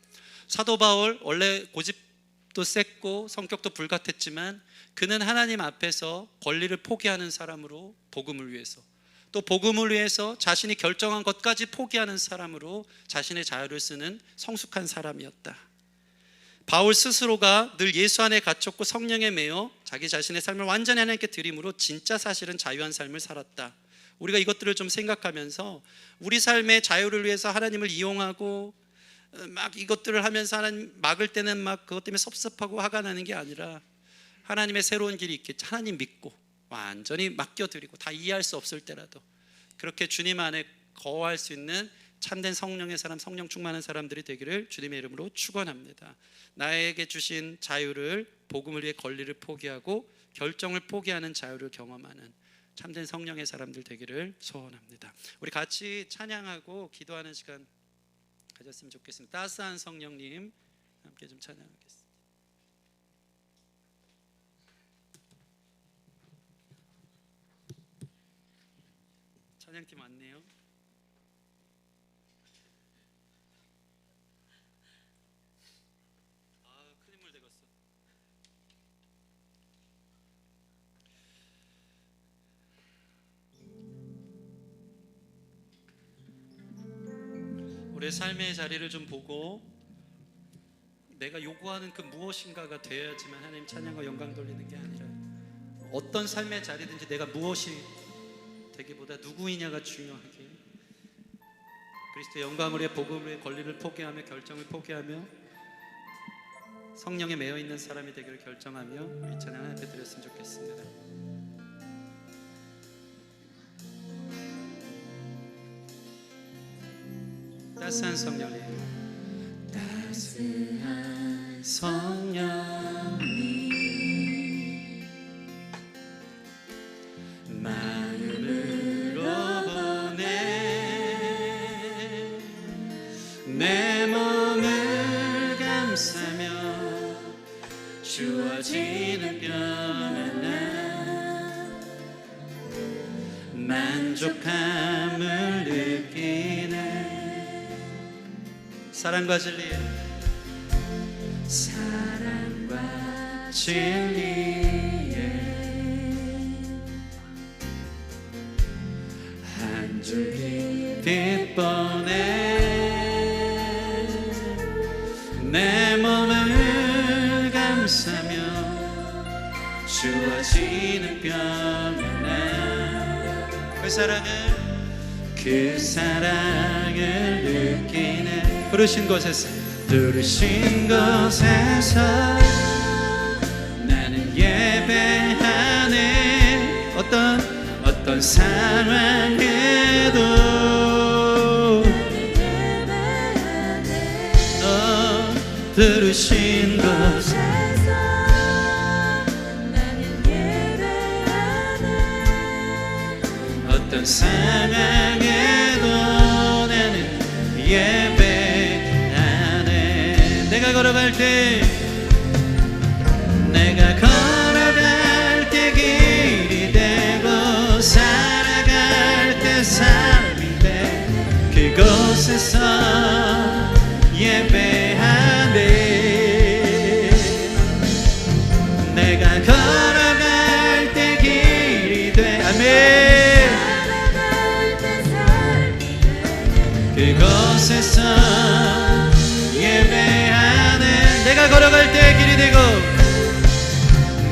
사도 바울 원래 고집도 셌고 성격도 불같았지만 그는 하나님 앞에서 권리를 포기하는 사람으로, 복음을 위해서, 또 복음을 위해서 자신이 결정한 것까지 포기하는 사람으로 자신의 자유를 쓰는 성숙한 사람이었다. 바울 스스로가 늘 예수 안에 갇혔고 성령에 매여 자기 자신의 삶을 완전히 하나님께 드림으로 진짜 사실은 자유한 삶을 살았다. 우리가 이것들을 좀 생각하면서 우리 삶의 자유를 위해서 하나님을 이용하고 막 이것들을 하면서 하나님 막을 때는 막 그것 때문에 섭섭하고 화가 나는 게 아니라 하나님의 새로운 길이 있겠지. 하나님 믿고 완전히 맡겨드리고 다 이해할 수 없을 때라도 그렇게 주님 안에 거할 수 있는 참된 성령의 사람, 성령 충만한 사람들이 되기를 주님의 이름으로 축원합니다. 나에게 주신 자유를, 복음을 위해 권리를 포기하고 결정을 포기하는 자유를 경험하는 참된 성령의 사람들 되기를 소원합니다. 우리 같이 찬양하고 기도하는 시간 가졌으면 좋겠습니다. 따스한 성령님 함께 좀 찬양하겠습니다. 찬양팀 왔네요. 큰 힘을 대었어. 우리의 삶의 자리를 좀 보고 내가 요구하는 그 무엇인가가 되어야지만 하나님 찬양과 영광 돌리는 게 아니라 어떤 삶의 자리든지 내가 무엇이 되기보다 누구이냐가 중요하게 그리스도의 영광을 위해 복음을 위해 권리를 포기하며 결정을 포기하며 성령에 매여 있는 사람이 되기를 결정하며 이 찬양 하나님께 드렸으면 좋겠습니다. 따스한 성령님, 따스한 성령님 마음으로 보내 내 몸을 감싸며 주어지는 편안함 만족함을 느끼네. 사랑과 진리에 사랑과 진리에 한 줄기 빛 보내 내 몸을 감싸며 주어지는 편안함 그 사랑을 느끼네. 부르신 곳에서 나는 예배하네. 어떤 상황에도 부르신 곳에서 나는 예배하네. 어떤 상황에도 나는 예배하네. 내가 걸어갈 때 길이 되고 살아갈 때 삶이 돼. 그곳에서 예배하네. 내가 걸어갈 때 길이 돼. 아멘. 그곳에서 예배하네. 내가 걸어갈 때 길이 되고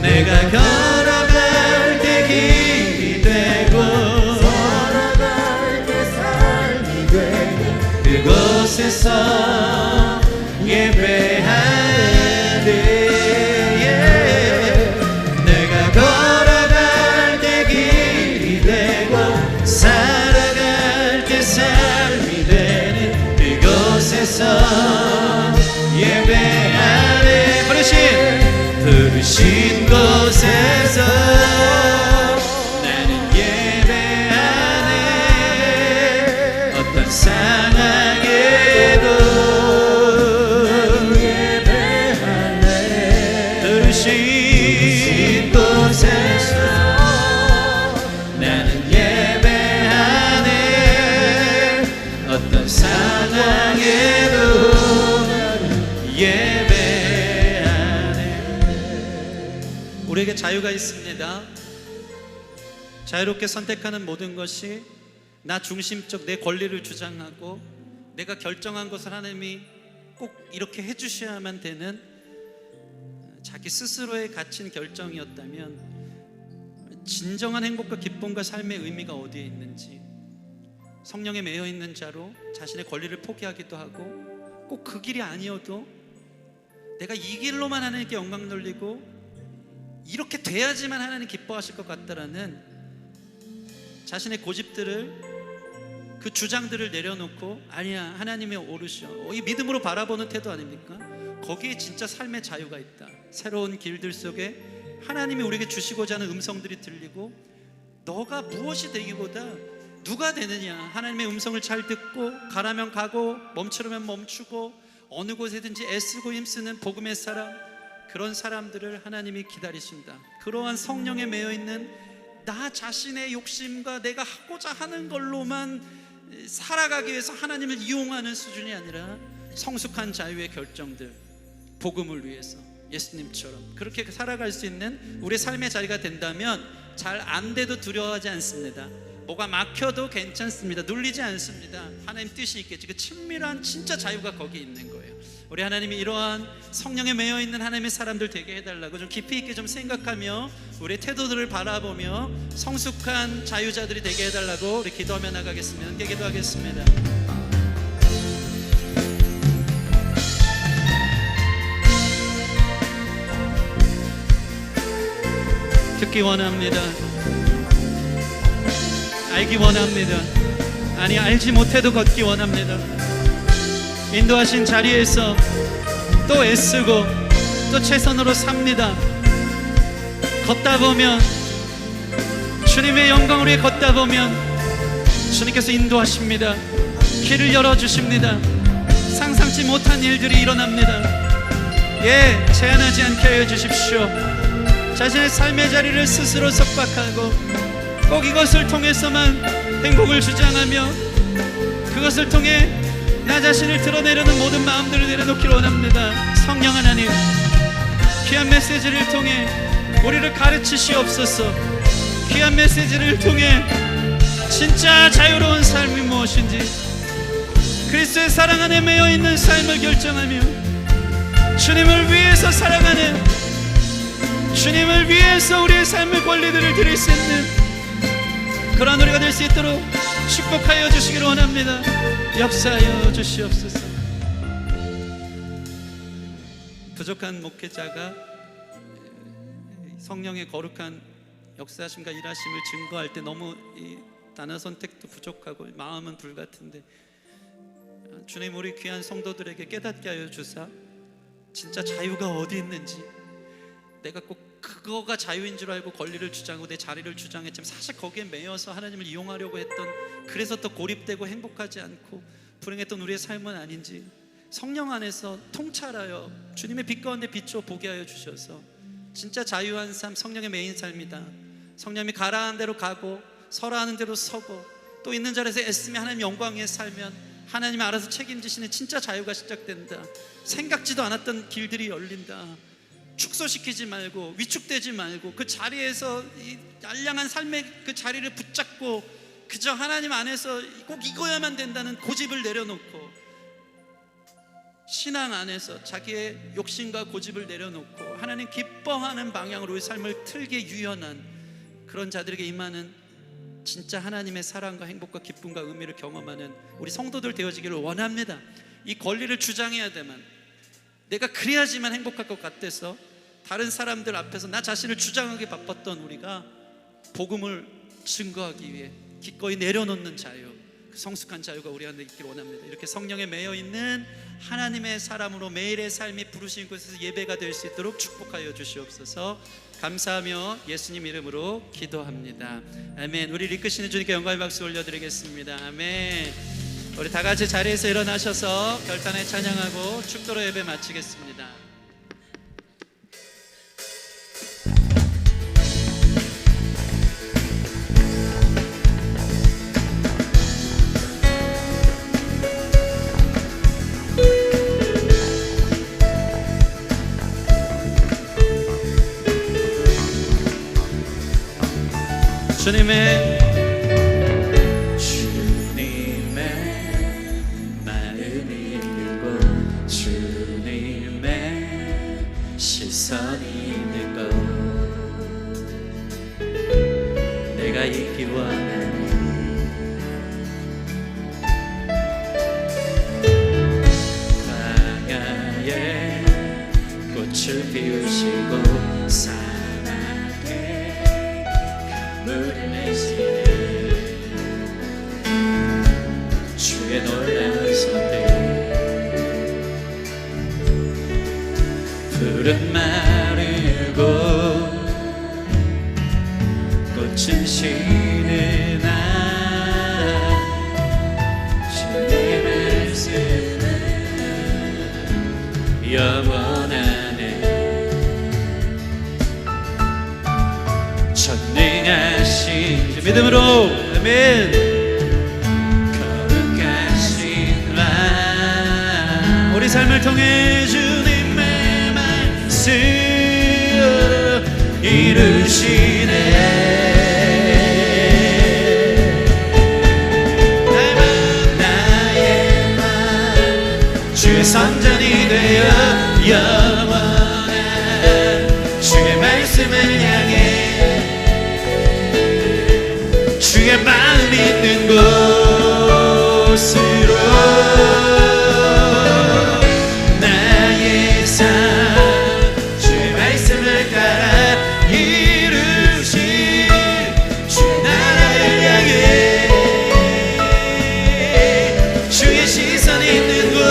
내가 걸어갈 때 길이 되고 걸어갈 때 삶이 되고 그곳에서 예배하네. 내가 걸어갈 때 길이 우리에게 자유가 있습니다. 자유롭게 선택하는 모든 것이 나 중심적 내 권리를 주장하고 내가 결정한 것을 하나님이 꼭 이렇게 해주셔야만 되는 자기 스스로에 갇힌 결정이었다면 진정한 행복과 기쁨과 삶의 의미가 어디에 있는지, 성령에 매여 있는 자로 자신의 권리를 포기하기도 하고 꼭 그 길이 아니어도 내가 이 길로만 하나님께 영광 돌리고 이렇게 돼야지만 하나님 기뻐하실 것 같다라는 자신의 고집들을, 그 주장들을 내려놓고 아니야 하나님이 오르셔, 이 믿음으로 바라보는 태도 아닙니까? 거기에 진짜 삶의 자유가 있다. 새로운 길들 속에 하나님이 우리에게 주시고자 하는 음성들이 들리고 너가 무엇이 되기보다 누가 되느냐, 하나님의 음성을 잘 듣고 가라면 가고 멈추려면 멈추고 어느 곳에든지 애쓰고 힘쓰는 복음의 사람, 그런 사람들을 하나님이 기다리신다. 그러한 성령에 매여있는 나 자신의 욕심과 내가 하고자 하는 걸로만 살아가기 위해서 하나님을 이용하는 수준이 아니라 성숙한 자유의 결정들, 복음을 위해서 예수님처럼 그렇게 살아갈 수 있는 우리의 삶의 자리가 된다면 잘 안 돼도 두려워하지 않습니다. 뭐가 막혀도 괜찮습니다. 눌리지 않습니다. 하나님 뜻이 있겠지. 그 친밀한 진짜 자유가 거기 있는 거예요. 우리 하나님이 이러한 성령에 매여 있는 하나님의 사람들 되게 해달라고 좀 깊이 있게 좀 생각하며 우리의 태도들을 바라보며 성숙한 자유자들이 되게 해달라고 우리 기도하며 나가겠습니다. 함께 기도하겠습니다. 듣기 원합니다. 알기 원합니다. 아니, 알지 못해도 걷기 원합니다. 인도하신 자리에서 또 애쓰고 또 최선으로 삽니다. 걷다 보면, 주님의 영광을 위해 걷다 보면 주님께서 인도하십니다. 길을 열어주십니다. 상상치 못한 일들이 일어납니다. 제한하지 않게 하여 주십시오. 자신의 삶의 자리를 스스로 석박하고 꼭 이것을 통해서만 행복을 주장하며 그것을 통해 나 자신을 드러내려는 모든 마음들을 내려놓기를 원합니다. 성령 하나님, 귀한 메시지를 통해 우리를 가르치시옵소서. 귀한 메시지를 통해 진짜 자유로운 삶이 무엇인지, 그리스도의 사랑 안에 매여 있는 삶을 결정하며 주님을 위해서 살아가는, 주님을 위해서 우리의 삶의 권리들을 드릴 수 있는 그러한 우리가 될 수 있도록 축복하여 주시기를 원합니다. 역사하여 주시옵소서. 부족한 목회자가 성령의 거룩한 역사하심과 일하심을 증거할 때 너무 이 단어 선택도 부족하고 마음은 불같은데, 주님 우리 귀한 성도들에게 깨닫게 하여 주사 진짜 자유가 어디 있는지, 내가 꼭 그거가 자유인 줄 알고 권리를 주장하고 내 자리를 주장했지만 사실 거기에 매여서 하나님을 이용하려고 했던, 그래서 또 고립되고 행복하지 않고 불행했던 우리의 삶은 아닌지 성령 안에서 통찰하여 주님의 빛 가운데 비추어 보게 하여 주셔서 진짜 자유한 삶, 성령의 매인 삶이다. 성령이 가라 하는 대로 가고 서라 하는 대로 서고 또 있는 자리에서 애쓰며 하나님 영광 위에 살면 하나님이 알아서 책임지시는 진짜 자유가 시작된다. 생각지도 않았던 길들이 열린다. 축소시키지 말고 위축되지 말고 그 자리에서 이 알량한 삶의 그 자리를 붙잡고 그저 하나님 안에서 꼭 이거야만 된다는 고집을 내려놓고, 신앙 안에서 자기의 욕심과 고집을 내려놓고 하나님 기뻐하는 방향으로 우리 삶을 틀게 유연한 그런 자들에게 임하는 진짜 하나님의 사랑과 행복과 기쁨과 의미를 경험하는 우리 성도들 되어지기를 원합니다. 이 권리를 주장해야 되면, 내가 그래야지만 행복할 것 같아서 다른 사람들 앞에서 나 자신을 주장하기 바빴던 우리가 복음을 증거하기 위해 기꺼이 내려놓는 자유, 그 성숙한 자유가 우리 안에 있기를 원합니다. 이렇게 성령에 매여 있는 하나님의 사람으로 매일의 삶이 부르신 곳에서 예배가 될 수 있도록 축복하여 주시옵소서. 감사하며 예수님 이름으로 기도합니다. 아멘. 우리 이끄시는 주님께 영광의 박수 올려드리겠습니다. 아멘. 우리 다 같이 자리에서 일어나셔서 결단에 찬양하고 축도로 예배 마치겠습니다. 주님의 마음이 있고 주님의 시선이 있는 것 내가 있기 원하는 광야에 꽃을 피우시고 사막에 강물을 내시는 주의 놀라운 선택 푸른 마르고 꽃은 시는 주의 말씀은 영원하네 전능하신 믿음으로 아멘 거룩하신 왕 우리 삶을 통해 주님의 말씀 이루시네 나의 맘 주의 선전이 되어 영원한 주의 말씀을 향해 주의 마음 있는 곳으로 나의 삶 주의 말씀을 따라 이루신 주의 나라를 향해 주의 시선 있는 곳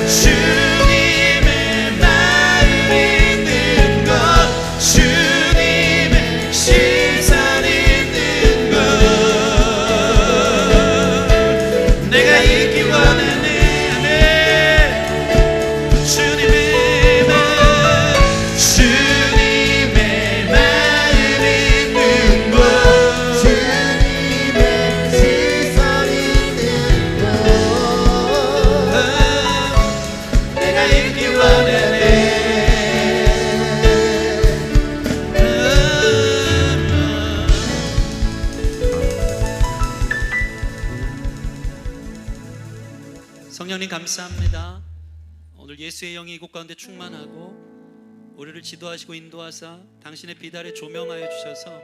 주님의 마음 있는 곳 주님의 시선 있는 곳 내가 있기 원하네 아멘 주님의 마음 있는 곳 주님의 시선 있는 곳 내가 있기 원하네 성령님 감사합니다. 오늘 예수의 영이 이곳 가운데 충만하고 우리를 지도하시고 인도하사 당신의 비달에 조명하여 주셔서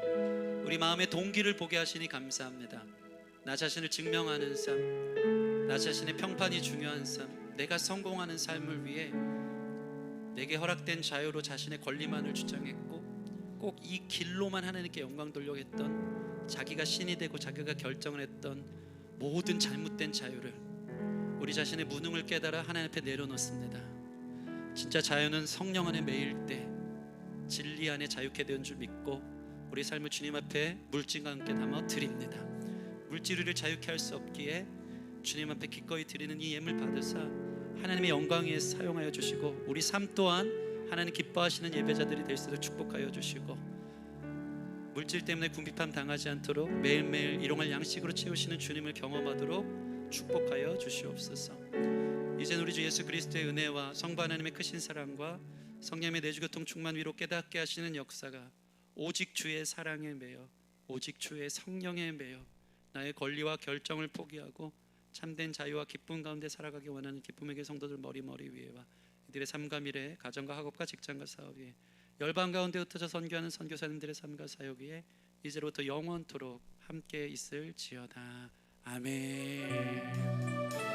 우리 마음의 동기를 보게 하시니 감사합니다. 나 자신을 증명하는 삶, 나 자신의 평판이 중요한 삶, 내가 성공하는 삶을 위해 내게 허락된 자유로 자신의 권리만을 주장했고 꼭 이 길로만 하나님께 영광 돌려고 했던 자기가 신이 되고 자기가 결정을 했던 모든 잘못된 자유를 우리 자신의 무능을 깨달아 하나님 앞에 내려놓습니다. 진짜 자유는 성령 안에 매일 때 진리 안에 자유케 되는 줄 믿고 우리 삶을 주님 앞에 물질과 함께 담아 드립니다. 물질을 자유케 할 수 없기에 주님 앞에 기꺼이 드리는 이 예물 받으사 하나님의 영광 위에 사용하여 주시고 우리 삶 또한 하나님 기뻐하시는 예배자들이 될 수 있도록 축복하여 주시고 물질 때문에 궁핍함 당하지 않도록 매일매일 일용할 양식으로 채우시는 주님을 경험하도록 축복하여 주시옵소서. 이젠 우리 주 예수 그리스도의 은혜와 성부 하나님의 크신 사랑과 성령의 내주교통 충만 위로 깨닫게 하시는 역사가 오직 주의 사랑에 매여 오직 주의 성령에 매여 나의 권리와 결정을 포기하고 참된 자유와 기쁨 가운데 살아가기 원하는 기쁨에게 성도들 머리머리 위에와 이들의 삶과 미래, 가정과 학업과 직장과 사업 위에 열방 가운데 흩어져 선교하는 선교사님들의 삶과 사역 위에 이제로부터 영원토록 함께 있을지어다. 아멘.